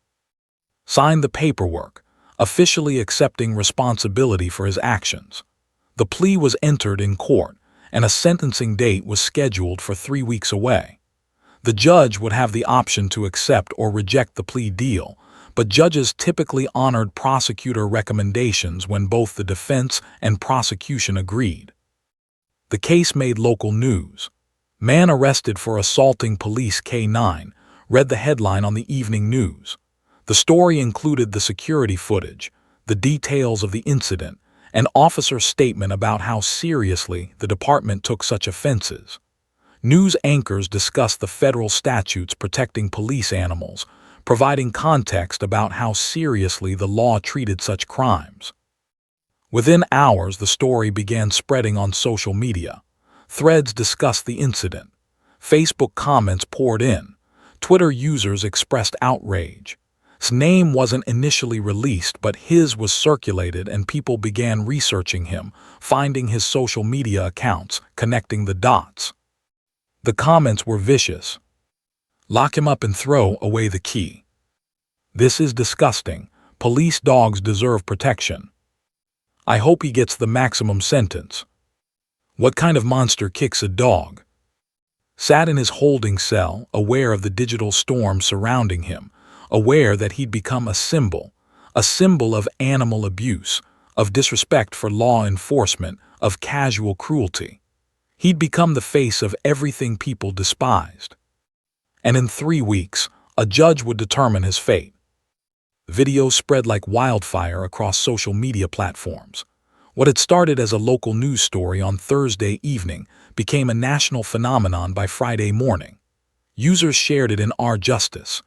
Signed the paperwork, officially accepting responsibility for his actions. The plea was entered in court, and a sentencing date was scheduled for 3 weeks away. The judge would have the option to accept or reject the plea deal, but judges typically honored prosecutor recommendations when both the defense and prosecution agreed. The case made local news. Man arrested for assaulting police K-9, read the headline on the evening news. The story included the security footage, the details of the incident, an officer's statement about how seriously the department took such offenses. News anchors discussed the federal statutes protecting police animals, providing context about how seriously the law treated such crimes. Within hours, the story began spreading on social media. Threads discussed the incident. Facebook comments poured in. Twitter users expressed outrage. His name wasn't initially released, but his was circulated and people began researching him, finding his social media accounts, connecting the dots. The comments were vicious. Lock him up and throw away the key. This is disgusting. Police dogs deserve protection. I hope he gets the maximum sentence. What kind of monster kicks a dog? Sat in his holding cell, aware of the digital storm surrounding him, aware that he'd become a symbol of animal abuse, of disrespect for law enforcement, of casual cruelty. He'd become the face of everything people despised. And in 3 weeks, a judge would determine his fate. Videos spread like wildfire across social media platforms. What had started as a local news story on Thursday evening became a national phenomenon by Friday morning. Users shared it in Our Justice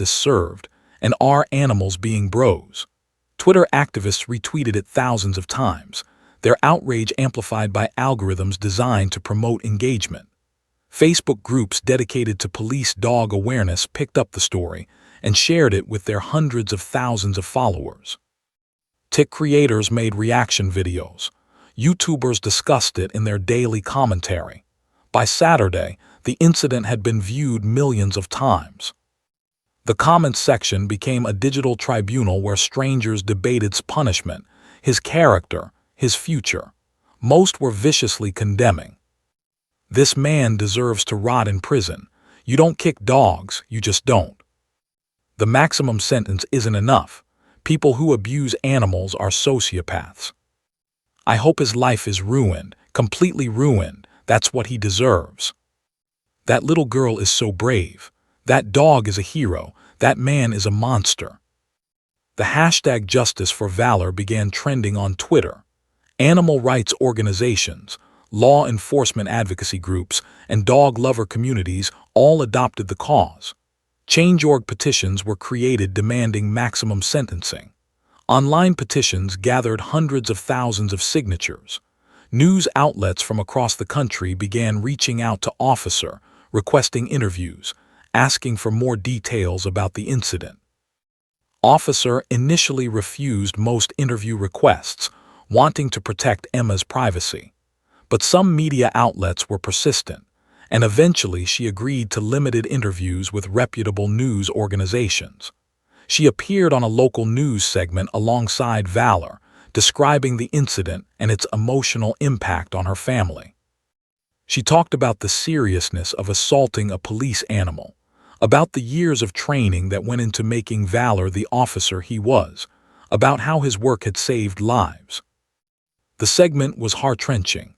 Served, and Our Animals Being Bros. Twitter activists retweeted it thousands of times, their outrage amplified by algorithms designed to promote engagement. Facebook groups dedicated to police dog awareness picked up the story and shared it with their hundreds of thousands of followers. TikTok creators made reaction videos. YouTubers discussed it in their daily commentary. By Saturday, the incident had been viewed millions of times. The comments section became a digital tribunal where strangers debated his punishment, his character, his future. Most were viciously condemning. This man deserves to rot in prison. You don't kick dogs, you just don't. The maximum sentence isn't enough. People who abuse animals are sociopaths. I hope his life is ruined, completely ruined. That's what he deserves. That little girl is so brave. That dog is a hero. That man is a monster. The hashtag Justice for Valor began trending on Twitter. Animal rights organizations, law enforcement advocacy groups, and dog lover communities all adopted the cause. Change.org petitions were created demanding maximum sentencing. Online petitions gathered hundreds of thousands of signatures. News outlets from across the country began reaching out to Officer, requesting interviews, asking for more details about the incident. Officer initially refused most interview requests, wanting to protect Emma's privacy. But some media outlets were persistent, and eventually she agreed to limited interviews with reputable news organizations. She appeared on a local news segment alongside Valor, describing the incident and its emotional impact on her family. She talked about the seriousness of assaulting a police animal, about the years of training that went into making Valor the officer he was, about how his work had saved lives. The segment was heart-wrenching.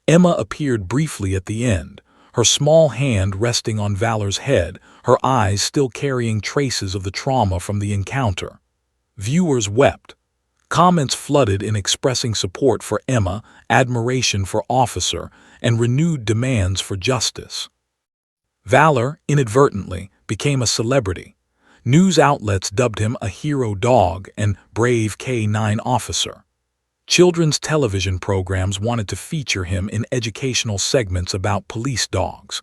Emma appeared briefly at the end, her small hand resting on Valor's head, her eyes still carrying traces of the trauma from the encounter. Viewers wept. Comments flooded in expressing support for Emma, admiration for Officer, and renewed demands for justice. Valor, inadvertently, became a celebrity. News outlets dubbed him a hero dog and brave K9 officer. Children's television programs wanted to feature him in educational segments about police dogs.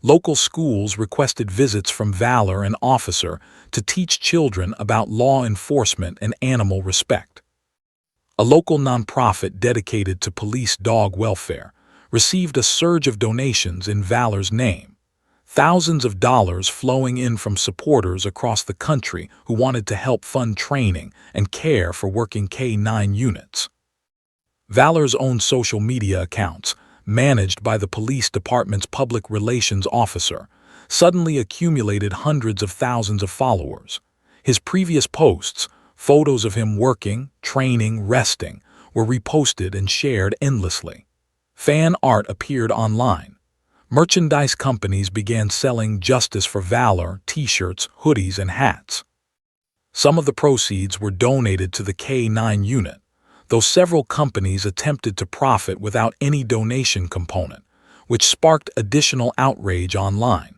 Local schools requested visits from Valor and Officer to teach children about law enforcement and animal respect. A local nonprofit dedicated to police dog welfare received a surge of donations in Valor's name. Thousands of dollars flowing in from supporters across the country who wanted to help fund training and care for working K9 units. Valor's own social media accounts, managed by the police department's public relations officer, suddenly accumulated hundreds of thousands of followers. His previous posts, photos of him working, training, resting, were reposted and shared endlessly. Fan art appeared online. Merchandise companies began selling Justice for Valor t-shirts, hoodies, and hats. Some of the proceeds were donated to the K9 unit, though several companies attempted to profit without any donation component, which sparked additional outrage online.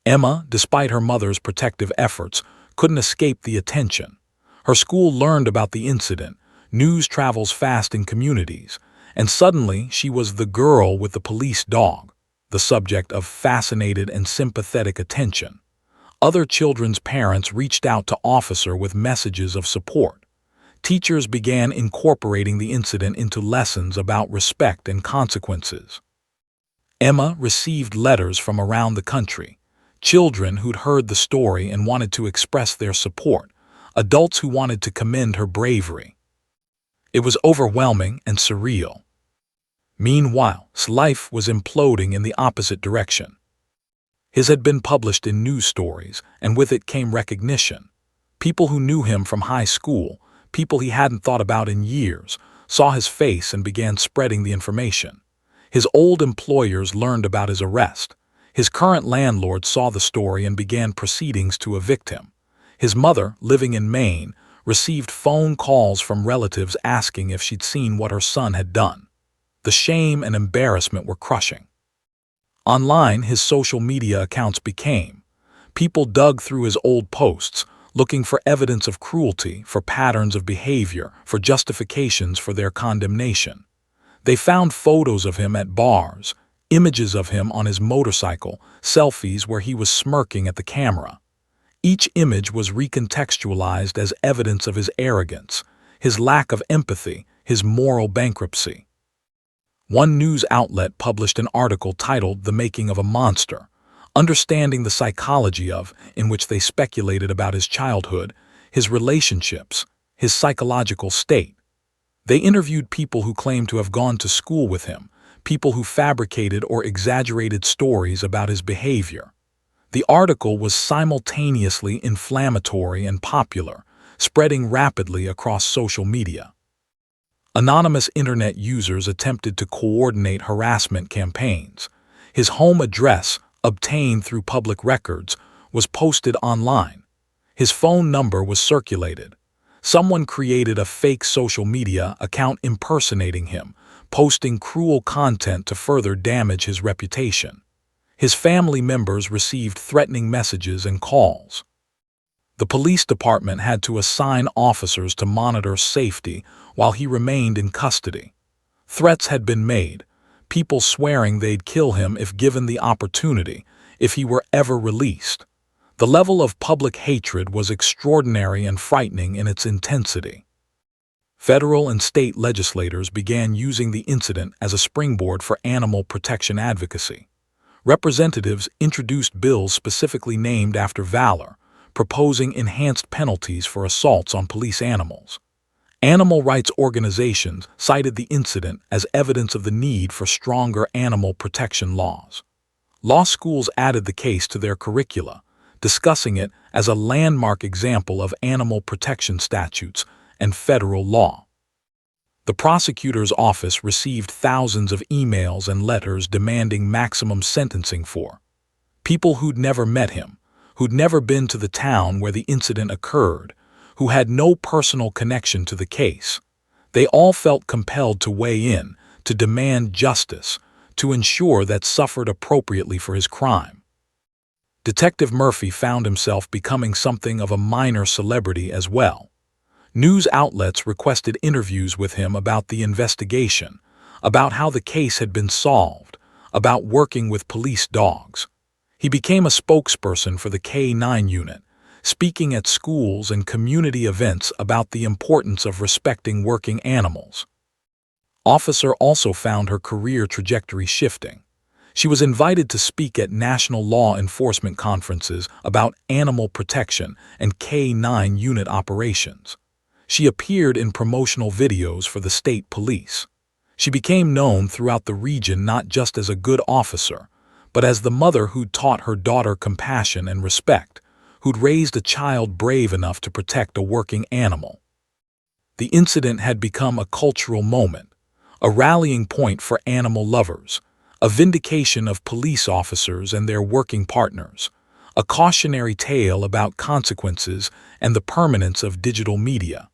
Emma, despite her mother's protective efforts, couldn't escape the attention. Her school learned about the incident, news travels fast in communities, and suddenly she was the girl with the police dog, the subject of fascinated and sympathetic attention. Other children's parents reached out to Officer with messages of support. Teachers began incorporating the incident into lessons about respect and consequences. Emma received letters from around the country, children who'd heard the story and wanted to express their support, adults who wanted to commend her bravery. It was overwhelming and surreal. Meanwhile, his life was imploding in the opposite direction. His had been published in news stories, and with it came recognition. People who knew him from high school, people he hadn't thought about in years, saw his face and began spreading the information. His old employers learned about his arrest. His current landlord saw the story and began proceedings to evict him. His mother, living in Maine, received phone calls from relatives asking if she'd seen what her son had done. The shame and embarrassment were crushing. Online, his social media accounts became. People dug through his old posts, looking for evidence of cruelty, for patterns of behavior, for justifications for their condemnation. They found photos of him at bars, images of him on his motorcycle, selfies where he was smirking at the camera. Each image was recontextualized as evidence of his arrogance, his lack of empathy, his moral bankruptcy. One news outlet published an article titled "The Making of a Monster," understanding the psychology of, in which they speculated about his childhood, his relationships, his psychological state. They interviewed people who claimed to have gone to school with him, people who fabricated or exaggerated stories about his behavior. The article was simultaneously inflammatory and popular, spreading rapidly across social media. Anonymous internet users attempted to coordinate harassment campaigns. His home address, obtained through public records, was posted online. His phone number was circulated. Someone created a fake social media account impersonating him, posting cruel content to further damage his reputation. His family members received threatening messages and calls. The police department had to assign officers to monitor safety while he remained in custody. Threats had been made, people swearing they'd kill him if given the opportunity, if he were ever released. The level of public hatred was extraordinary and frightening in its intensity. Federal and state legislators began using the incident as a springboard for animal protection advocacy. Representatives introduced bills specifically named after valor, proposing enhanced penalties for assaults on police animals. Animal rights organizations cited the incident as evidence of the need for stronger animal protection laws. Law schools added the case to their curricula, discussing it as a landmark example of animal protection statutes and federal law. The prosecutor's office received thousands of emails and letters demanding maximum sentencing for people who'd never met him, who'd never been to the town where the incident occurred, who had no personal connection to the case. They all felt compelled to weigh in, to demand justice, to ensure that suffered appropriately for his crime. Detective Murphy found himself becoming something of a minor celebrity as well. News outlets requested interviews with him about the investigation, about how the case had been solved, about working with police dogs. He became a spokesperson for the K-9 unit, speaking at schools and community events about the importance of respecting working animals. Officer also found her career trajectory shifting. She was invited to speak at national law enforcement conferences about animal protection and K-9 unit operations. She appeared in promotional videos for the state police. She became known throughout the region not just as a good officer, but as the mother who'd taught her daughter compassion and respect, who'd raised a child brave enough to protect a working animal. The incident had become a cultural moment, a rallying point for animal lovers, a vindication of police officers and their working partners, a cautionary tale about consequences and the permanence of digital media.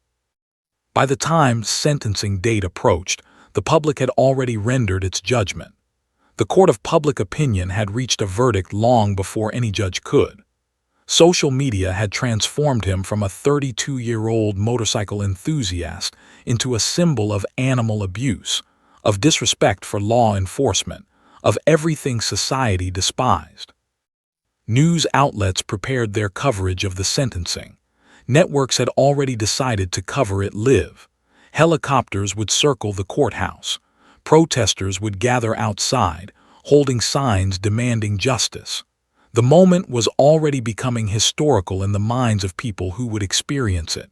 By the time sentencing date approached, the public had already rendered its judgment. The court of public opinion had reached a verdict long before any judge could. Social media had transformed him from a 32-year-old motorcycle enthusiast into a symbol of animal abuse, of disrespect for law enforcement, of everything society despised. News outlets prepared their coverage of the sentencing. Networks had already decided to cover it live. Helicopters would circle the courthouse. Protesters would gather outside, holding signs demanding justice. The moment was already becoming historical in the minds of people who would experience it.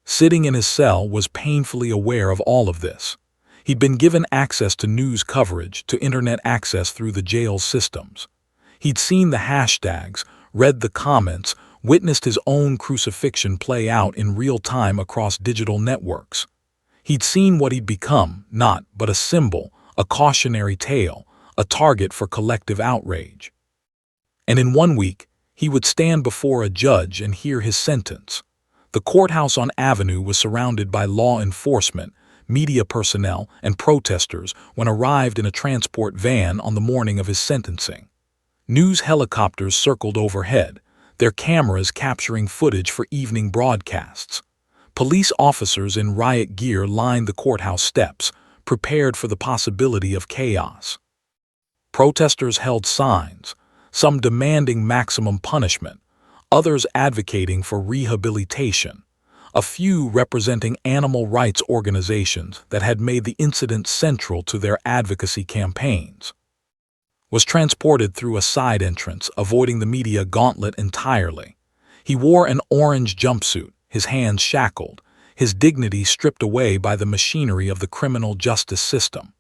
Sitting in his cell was painfully aware of all of this. He'd been given access to news coverage, to internet access through the jail's systems. He'd seen the hashtags, read the comments, witnessed his own crucifixion play out in real time across digital networks. He'd seen what he'd become, not but a symbol, a cautionary tale, a target for collective outrage. And in 1 week, he would stand before a judge and hear his sentence. The courthouse on Avenue was surrounded by law enforcement, media personnel, and protesters when arrived in a transport van on the morning of his sentencing. News helicopters circled overhead, their cameras capturing footage for evening broadcasts. Police officers in riot gear lined the courthouse steps, prepared for the possibility of chaos. Protesters held signs, some demanding maximum punishment, others advocating for rehabilitation, a few representing animal rights organizations that had made the incident central to their advocacy campaigns. Was transported through a side entrance, avoiding the media gauntlet entirely. He wore an orange jumpsuit, his hands shackled, his dignity stripped away by the machinery of the criminal justice system.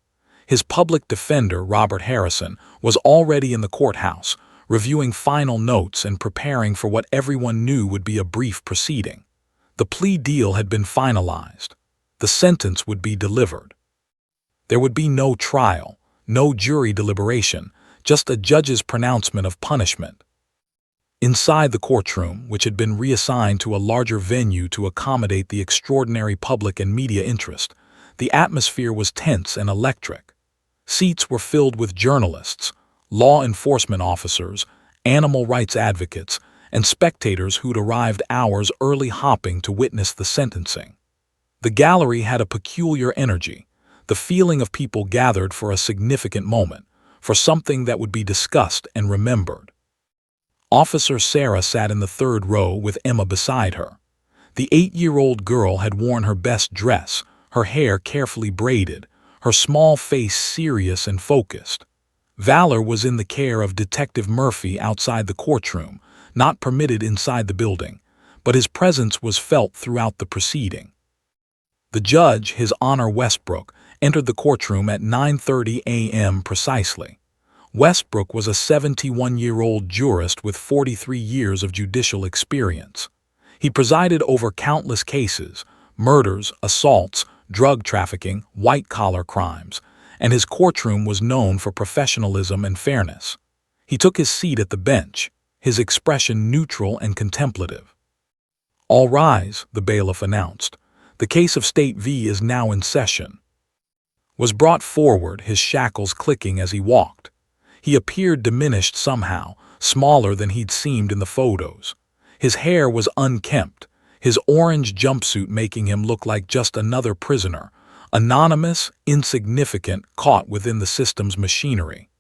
His public defender, Robert Harrison, was already in the courthouse, reviewing final notes and preparing for what everyone knew would be a brief proceeding. The plea deal had been finalized. The sentence would be delivered. There would be no trial, no jury deliberation, just a judge's pronouncement of punishment. Inside the courtroom, which had been reassigned to a larger venue to accommodate the extraordinary public and media interest, the atmosphere was tense and electric. Seats were filled with journalists, law enforcement officers, animal rights advocates, and spectators who'd arrived hours early hopping to witness the sentencing. The gallery had a peculiar energy, the feeling of people gathered for a significant moment, for something that would be discussed and remembered. Officer Sarah sat in the third row with Emma beside her. The 8-year-old girl had worn her best dress, her hair carefully braided, her small face serious and focused. Valor was in the care of Detective Murphy outside the courtroom, not permitted inside the building, but his presence was felt throughout the proceeding. The judge, His Honor Westbrook, entered the courtroom at 9:30 a.m. precisely. Westbrook was a 71-year-old jurist with 43 years of judicial experience. He presided over countless cases, murders, assaults, drug trafficking, white-collar crimes, and his courtroom was known for professionalism and fairness. He took his seat at the bench, his expression neutral and contemplative. "All rise," the bailiff announced. "The case of State v. is now in session." Was brought forward, his shackles clicking as he walked. He appeared diminished somehow, smaller than he'd seemed in the photos. His hair was unkempt, his orange jumpsuit making him look like just another prisoner, anonymous, insignificant, caught within the system's machinery.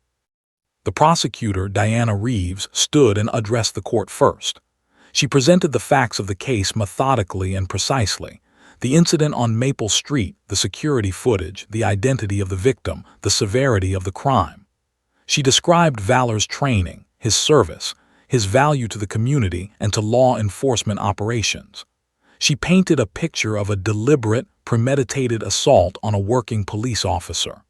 The prosecutor, Diana Reeves, stood and addressed the court first. She presented the facts of the case methodically and precisely. The incident on Maple Street, the security footage, the identity of the victim, the severity of the crime. She described Valor's training, his service, his value to the community and to law enforcement operations. She painted a picture of a deliberate, premeditated assault on a working police officer.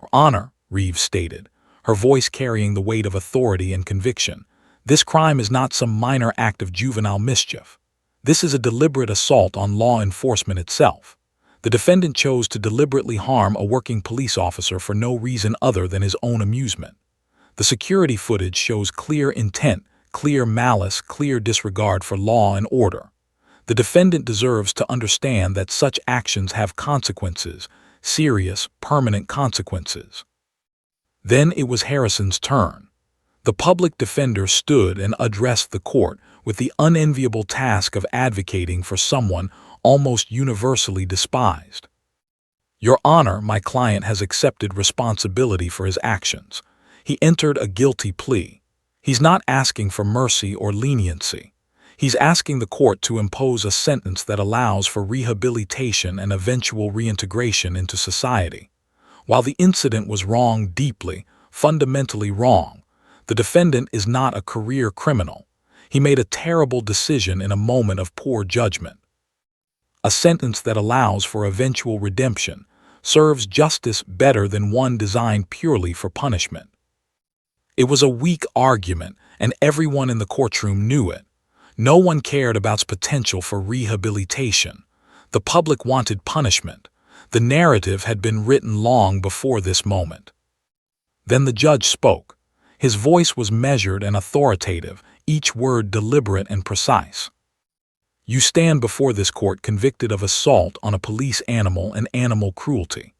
"Your Honor," Reeves stated, her voice carrying the weight of authority and conviction, "this crime is not some minor act of juvenile mischief. This is a deliberate assault on law enforcement itself. The defendant chose to deliberately harm a working police officer for no reason other than his own amusement. The security footage shows clear intent, clear malice, clear disregard for law and order. The defendant deserves to understand that such actions have consequences, serious, permanent consequences." Then it was Harrison's turn. The public defender stood and addressed the court with the unenviable task of advocating for someone almost universally despised. "Your Honor, my client has accepted responsibility for his actions. He entered a guilty plea. He's not asking for mercy or leniency. He's asking the court to impose a sentence that allows for rehabilitation and eventual reintegration into society. While the incident was wrong, deeply, fundamentally wrong, the defendant is not a career criminal. He made a terrible decision in a moment of poor judgment. A sentence that allows for eventual redemption serves justice better than one designed purely for punishment." It was a weak argument, and everyone in the courtroom knew it. No one cared about its potential for rehabilitation. The public wanted punishment. The narrative had been written long before this moment. Then the judge spoke. His voice was measured and authoritative, each word deliberate and precise. You stand before this court convicted of assault on a police animal and animal cruelty.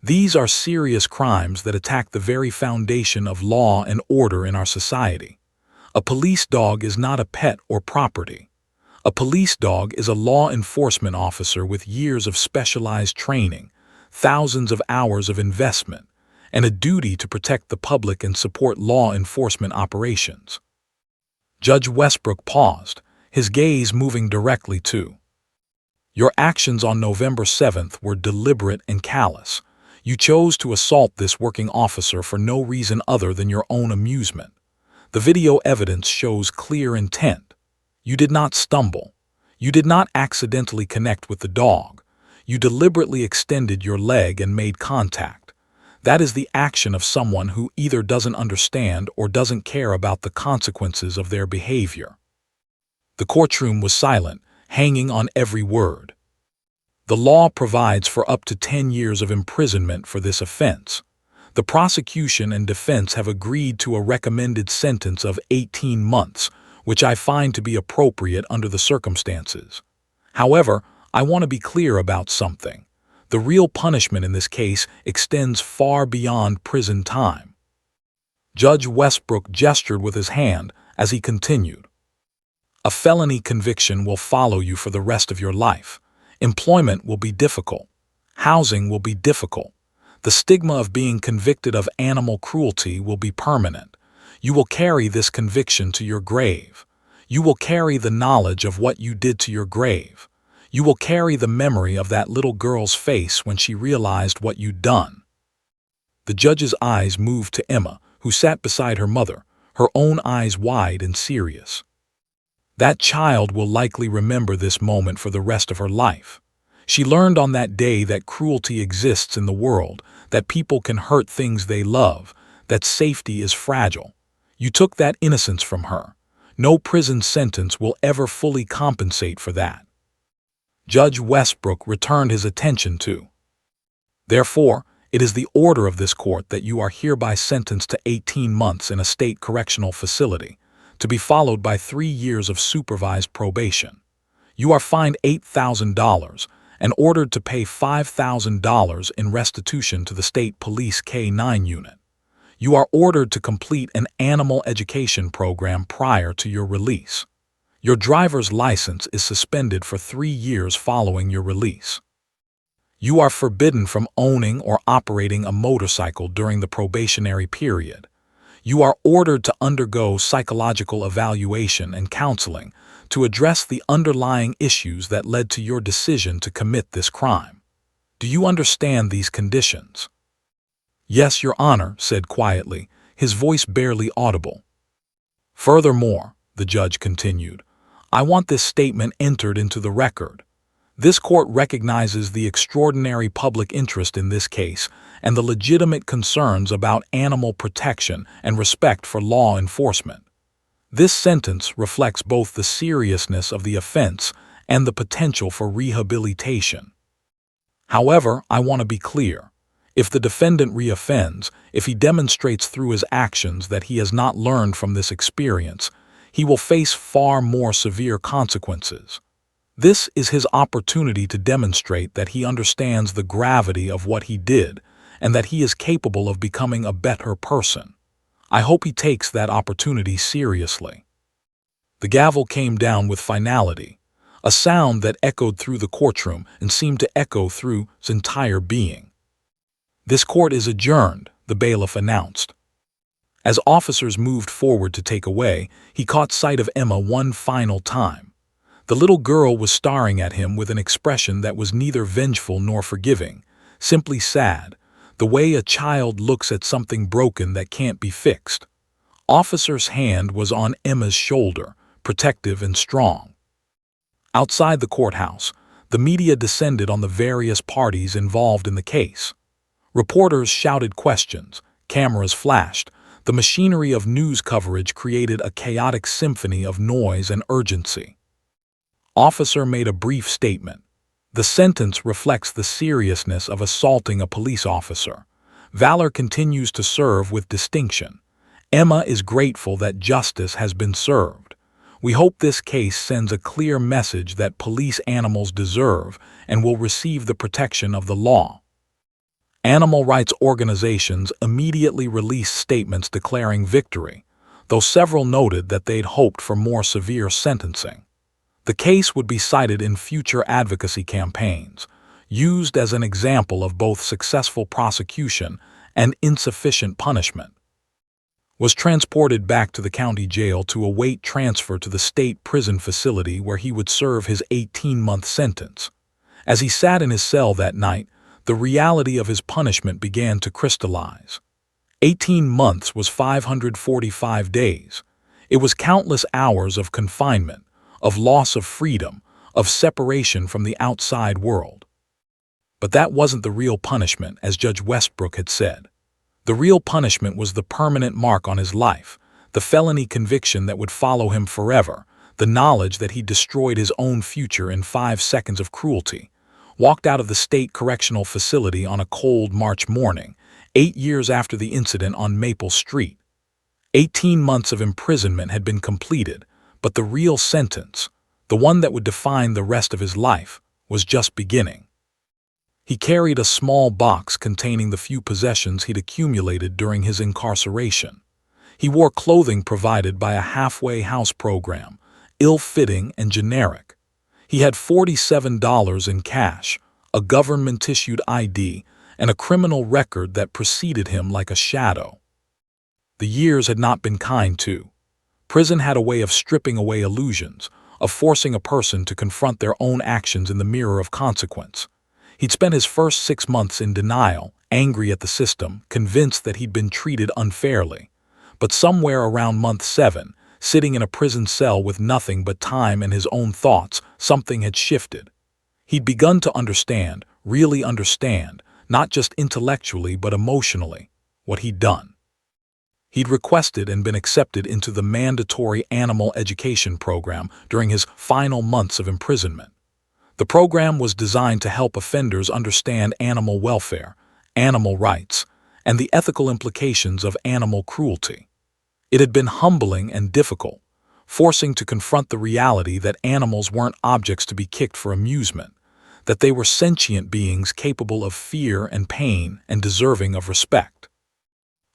These are serious crimes that attack the very foundation of law and order in our society. A police dog is not a pet or property. A police dog is a law enforcement officer with years of specialized training, thousands of hours of investment, and a duty to protect the public and support law enforcement operations. Judge Westbrook paused, his gaze moving directly to. Your actions on November 7th were deliberate and callous. You chose to assault this working officer for no reason other than your own amusement. The video evidence shows clear intent. You did not stumble. You did not accidentally connect with the dog. You deliberately extended your leg and made contact. That is the action of someone who either doesn't understand or doesn't care about the consequences of their behavior. The courtroom was silent, hanging on every word. The law provides for up to 10 years of imprisonment for this offense. The prosecution and defense have agreed to a recommended sentence of 18 months, which I find to be appropriate under the circumstances. However, I want to be clear about something. The real punishment in this case extends far beyond prison time. Judge Westbrook gestured with his hand as he continued. A felony conviction will follow you for the rest of your life. Employment will be difficult. Housing will be difficult. The stigma of being convicted of animal cruelty will be permanent. You will carry this conviction to your grave. You will carry the knowledge of what you did to your grave. You will carry the memory of that little girl's face when she realized what you'd done. The judge's eyes moved to Emma, who sat beside her mother, her own eyes wide and serious. That child will likely remember this moment for the rest of her life. She learned on that day that cruelty exists in the world, that people can hurt things they love, that safety is fragile. You took that innocence from her. No prison sentence will ever fully compensate for that. Judge Westbrook returned his attention to. Therefore, it is the order of this court that you are hereby sentenced to 18 months in a state correctional facility, to be followed by 3 years of supervised probation. You are fined $8,000 and ordered to pay $5,000 in restitution to the state police K-9 unit. You are ordered to complete an animal education program prior to your release. Your driver's license is suspended for 3 years following your release. You are forbidden from owning or operating a motorcycle during the probationary period. You are ordered to undergo psychological evaluation and counseling to address the underlying issues that led to your decision to commit this crime. Do you understand these conditions? Yes, Your Honor, said quietly, his voice barely audible. Furthermore, the judge continued, I want this statement entered into the record. This court recognizes the extraordinary public interest in this case and the legitimate concerns about animal protection and respect for law enforcement. This sentence reflects both the seriousness of the offense and the potential for rehabilitation. However, I want to be clear. If the defendant reoffends, if he demonstrates through his actions that he has not learned from this experience, he will face far more severe consequences. This is his opportunity to demonstrate that he understands the gravity of what he did and that he is capable of becoming a better person. I hope he takes that opportunity seriously. The gavel came down with finality, a sound that echoed through the courtroom and seemed to echo through its entire being. This court is adjourned, the bailiff announced. As officers moved forward to take away, he caught sight of Emma one final time. The little girl was staring at him with an expression that was neither vengeful nor forgiving, simply sad, the way a child looks at something broken that can't be fixed. Officer's hand was on Emma's shoulder, protective and strong. Outside the courthouse, the media descended on the various parties involved in the case. Reporters shouted questions, cameras flashed. The machinery of news coverage created a chaotic symphony of noise and urgency. Officer made a brief statement. The sentence reflects the seriousness of assaulting a police officer. Valor continues to serve with distinction. Emma is grateful that justice has been served. We hope this case sends a clear message that police animals deserve and will receive the protection of the law. Animal rights organizations immediately released statements declaring victory, though several noted that they'd hoped for more severe sentencing. The case would be cited in future advocacy campaigns, used as an example of both successful prosecution and insufficient punishment. Was transported back to the county jail to await transfer to the state prison facility where he would serve his 18-month sentence. As he sat in his cell that night, the reality of his punishment began to crystallize. 18 months was 545 days. It was countless hours of confinement, of loss of freedom, of separation from the outside world. But that wasn't the real punishment, as Judge Westbrook had said. The real punishment was the permanent mark on his life, the felony conviction that would follow him forever, the knowledge that he destroyed his own future in 5 seconds of cruelty, walked out of the state correctional facility on a cold March morning, 8 years after the incident on Maple Street. 18 months of imprisonment had been completed, but the real sentence, the one that would define the rest of his life, was just beginning. He carried a small box containing the few possessions he'd accumulated during his incarceration. He wore clothing provided by a halfway house program, ill-fitting and generic. He had $47 in cash, a government-issued ID, and a criminal record that preceded him like a shadow. The years had not been kind, too. Prison had a way of stripping away illusions, of forcing a person to confront their own actions in the mirror of consequence. He'd spent his first 6 months in denial, angry at the system, convinced that he'd been treated unfairly. But somewhere around month 7, sitting in a prison cell with nothing but time and his own thoughts, something had shifted. He'd begun to understand, really understand, not just intellectually but emotionally, what he'd done. He'd requested and been accepted into the mandatory animal education program during his final months of imprisonment. The program was designed to help offenders understand animal welfare, animal rights, and the ethical implications of animal cruelty. It had been humbling and difficult, forcing to confront the reality that animals weren't objects to be kicked for amusement, that they were sentient beings capable of fear and pain and deserving of respect.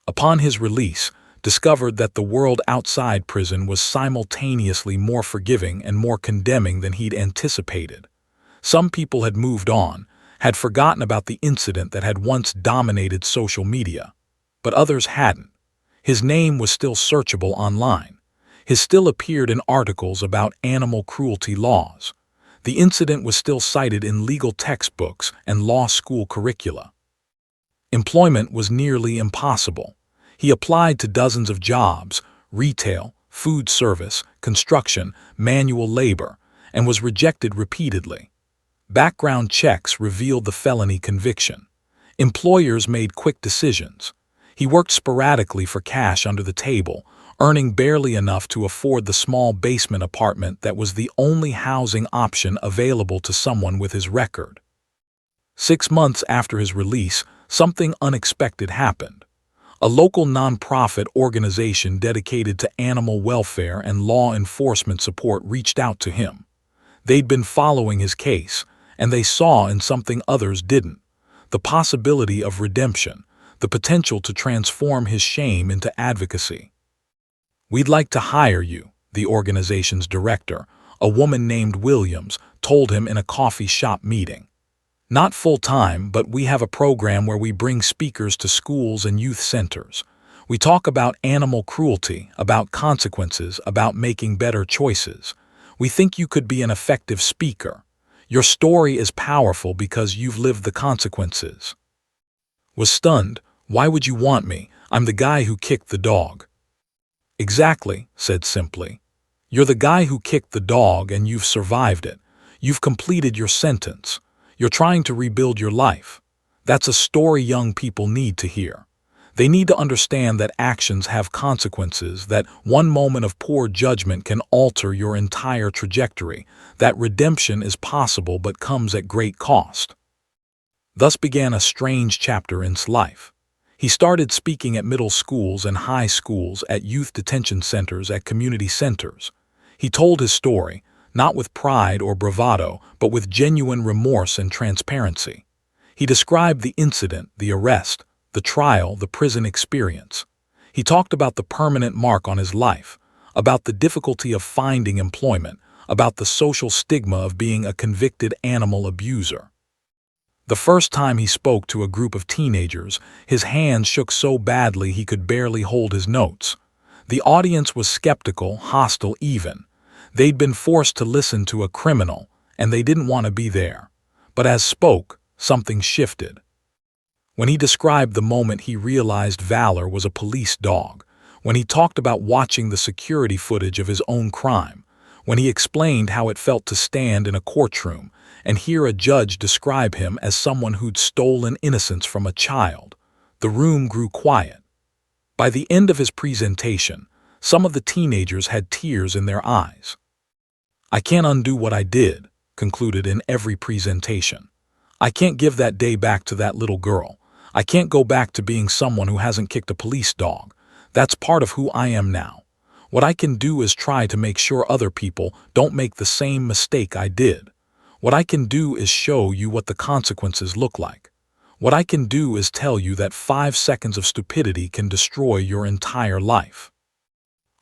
Upon his release, discovered that the world outside prison was simultaneously more forgiving and more condemning than he'd anticipated. Some people had moved on, had forgotten about the incident that had once dominated social media, but others hadn't. His name was still searchable online. He still appeared in articles about animal cruelty laws. The incident was still cited in legal textbooks and law school curricula. Employment was nearly impossible. He applied to dozens of jobs, retail, food service, construction, manual labor, and was rejected repeatedly. Background checks revealed the felony conviction. Employers made quick decisions. He worked sporadically for cash under the table, earning barely enough to afford the small basement apartment that was the only housing option available to someone with his record. 6 months after his release, something unexpected happened. A local nonprofit organization dedicated to animal welfare and law enforcement support reached out to him. They'd been following his case, and they saw in something others didn't: the possibility of redemption, the potential to transform his shame into advocacy. "We'd like to hire you," the organization's director, a woman named Williams, told him in a coffee shop meeting. "Not full-time, but we have a program where we bring speakers to schools and youth centers. We talk about animal cruelty, about consequences, about making better choices. We think you could be an effective speaker. Your story is powerful because you've lived the consequences." Was stunned. "Why would you want me? I'm the guy who kicked the dog." "Exactly," said simply. "You're the guy who kicked the dog and you've survived it. You've completed your sentence. You're trying to rebuild your life. That's a story young people need to hear. They need to understand that actions have consequences, that one moment of poor judgment can alter your entire trajectory, that redemption is possible but comes at great cost." Thus began a strange chapter in his life. He started speaking at middle schools and high schools, at youth detention centers, at community centers. He told his story, not with pride or bravado, but with genuine remorse and transparency. He described the incident, the arrest, the trial, the prison experience. He talked about the permanent mark on his life, about the difficulty of finding employment, about the social stigma of being a convicted animal abuser. The first time he spoke to a group of teenagers, his hands shook so badly he could barely hold his notes. The audience was skeptical, hostile even. They'd been forced to listen to a criminal, and they didn't want to be there. But as spoke, something shifted. When he described the moment he realized Valor was a police dog, when he talked about watching the security footage of his own crime, when he explained how it felt to stand in a courtroom and hear a judge describe him as someone who'd stolen innocence from a child, the room grew quiet. By the end of his presentation, some of the teenagers had tears in their eyes. "I can't undo what I did," concluded in every presentation. "I can't give that day back to that little girl. I can't go back to being someone who hasn't kicked a police dog. That's part of who I am now. What I can do is try to make sure other people don't make the same mistake I did. What I can do is show you what the consequences look like. What I can do is tell you that 5 seconds of stupidity can destroy your entire life."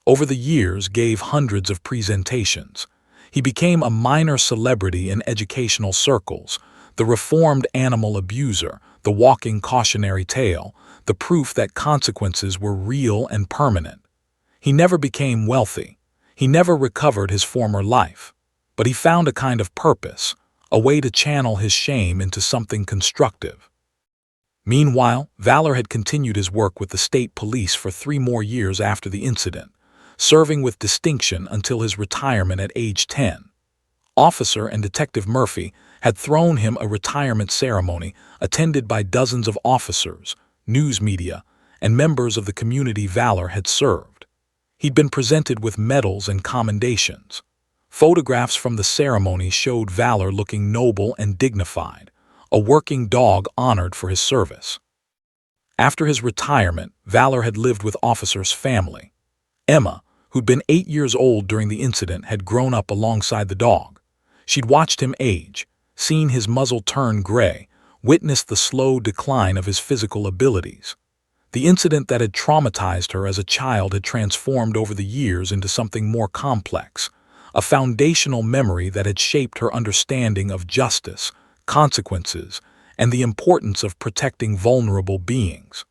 Over the years, gave hundreds of presentations. He became a minor celebrity in educational circles, the reformed animal abuser, the walking cautionary tale, the proof that consequences were real and permanent. He never became wealthy. He never recovered his former life. But he found a kind of purpose, a way to channel his shame into something constructive. Meanwhile, Valor had continued his work with the state police for 3 more years after the incident, serving with distinction until his retirement at age 10. Officer and Detective Murphy had thrown him a retirement ceremony attended by dozens of officers, news media, and members of the community Valor had served. He'd been presented with medals and commendations. Photographs from the ceremony showed Valor looking noble and dignified, a working dog honored for his service. After his retirement, Valor had lived with Officer's family. Emma, who'd been 8 years old during the incident, had grown up alongside the dog. She'd watched him age, seen his muzzle turn gray, witnessed the slow decline of his physical abilities. The incident that had traumatized her as a child had transformed over the years into something more complex, a foundational memory that had shaped her understanding of justice, consequences, and the importance of protecting vulnerable beings.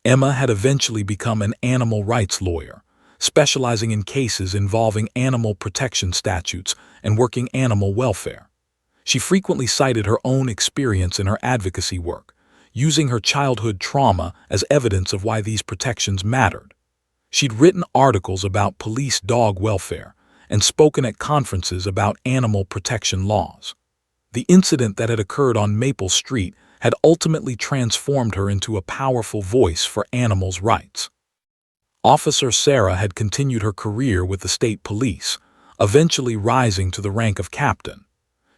Emma had eventually become an animal rights lawyer, specializing in cases involving animal protection statutes and working animal welfare. She frequently cited her own experience in her advocacy work, using her childhood trauma as evidence of why these protections mattered. She'd written articles about police dog welfare and spoken at conferences about animal protection laws. The incident that had occurred on Maple Street had ultimately transformed her into a powerful voice for animals' rights. Officer Sarah had continued her career with the state police, eventually rising to the rank of captain.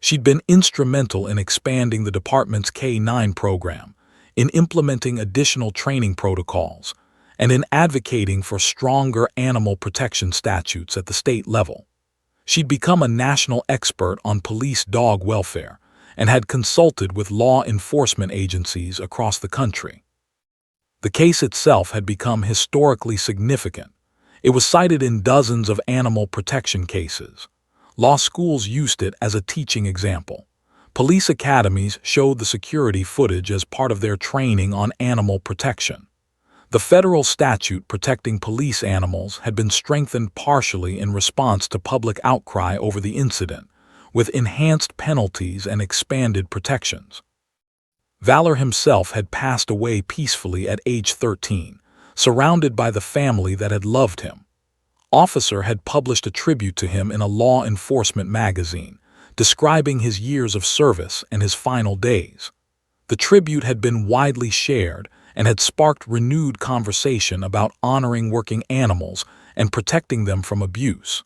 She'd been instrumental in expanding the department's K-9 program, in implementing additional training protocols, and in advocating for stronger animal protection statutes at the state level. She'd become a national expert on police dog welfare and had consulted with law enforcement agencies across the country. The case itself had become historically significant. It was cited in dozens of animal protection cases. Law schools used it as a teaching example. Police academies showed the security footage as part of their training on animal protection. The federal statute protecting police animals had been strengthened partially in response to public outcry over the incident, with enhanced penalties and expanded protections. Valor himself had passed away peacefully at age 13, surrounded by the family that had loved him. Officer had published a tribute to him in a law enforcement magazine, describing his years of service and his final days. The tribute had been widely shared and had sparked renewed conversation about honoring working animals and protecting them from abuse.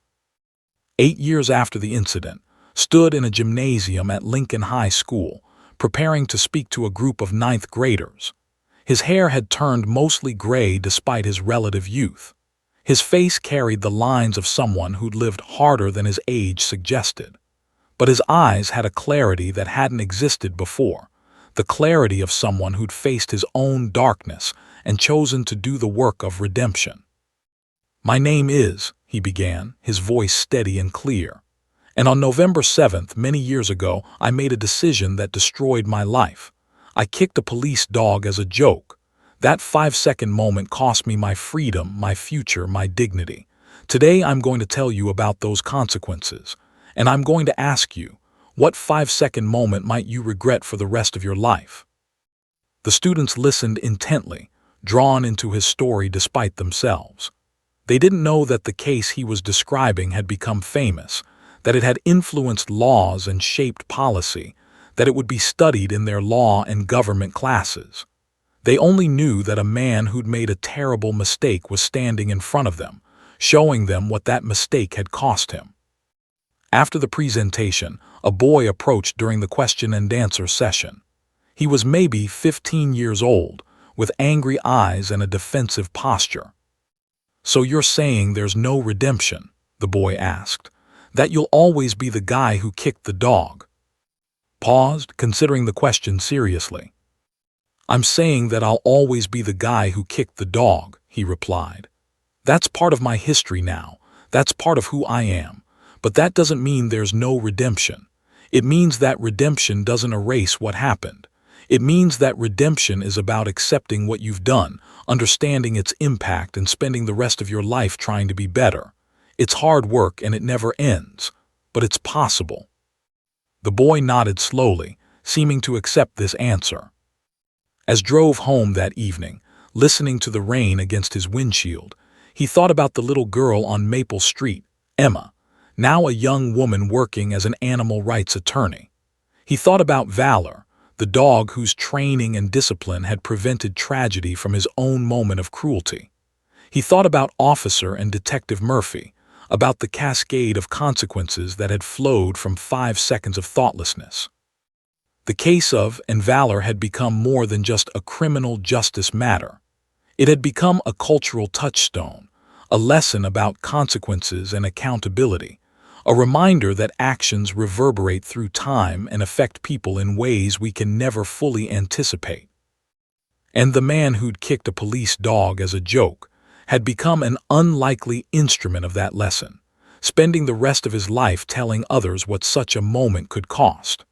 8 years after the incident, stood in a gymnasium at Lincoln High School, preparing to speak to a group of 9th graders. His hair had turned mostly gray despite his relative youth. His face carried the lines of someone who'd lived harder than his age suggested. But his eyes had a clarity that hadn't existed before, the clarity of someone who'd faced his own darkness and chosen to do the work of redemption. "My name is," he began, his voice steady and clear. "And on November 7th, many years ago, I made a decision that destroyed my life. I kicked a police dog as a joke. That 5-second moment cost me my freedom, my future, my dignity. Today I'm going to tell you about those consequences. And I'm going to ask you, what 5-second moment might you regret for the rest of your life?" The students listened intently, drawn into his story despite themselves. They didn't know that the case he was describing had become famous, that it had influenced laws and shaped policy, that it would be studied in their law and government classes. They only knew that a man who'd made a terrible mistake was standing in front of them, showing them what that mistake had cost him. After the presentation, a boy approached during the question-and-answer session. He was maybe 15 years old, with angry eyes and a defensive posture. "So you're saying there's no redemption?" the boy asked. "That you'll always be the guy who kicked the dog?" Paused, considering the question seriously. "I'm saying that I'll always be the guy who kicked the dog," he replied. "That's part of my history now. That's part of who I am. But that doesn't mean there's no redemption. It means that redemption doesn't erase what happened. It means that redemption is about accepting what you've done, understanding its impact, and spending the rest of your life trying to be better. It's hard work and it never ends, but it's possible." The boy nodded slowly, seeming to accept this answer. As drove home that evening, listening to the rain against his windshield, he thought about the little girl on Maple Street, Emma, now a young woman working as an animal rights attorney. He thought about Valor, the dog whose training and discipline had prevented tragedy from his own moment of cruelty. He thought about Officer and Detective Murphy, about the cascade of consequences that had flowed from 5 seconds of thoughtlessness. The case of and Valor had become more than just a criminal justice matter. It had become a cultural touchstone, a lesson about consequences and accountability, a reminder that actions reverberate through time and affect people in ways we can never fully anticipate. And the man who'd kicked a police dog as a joke had become an unlikely instrument of that lesson, spending the rest of his life telling others what such a moment could cost.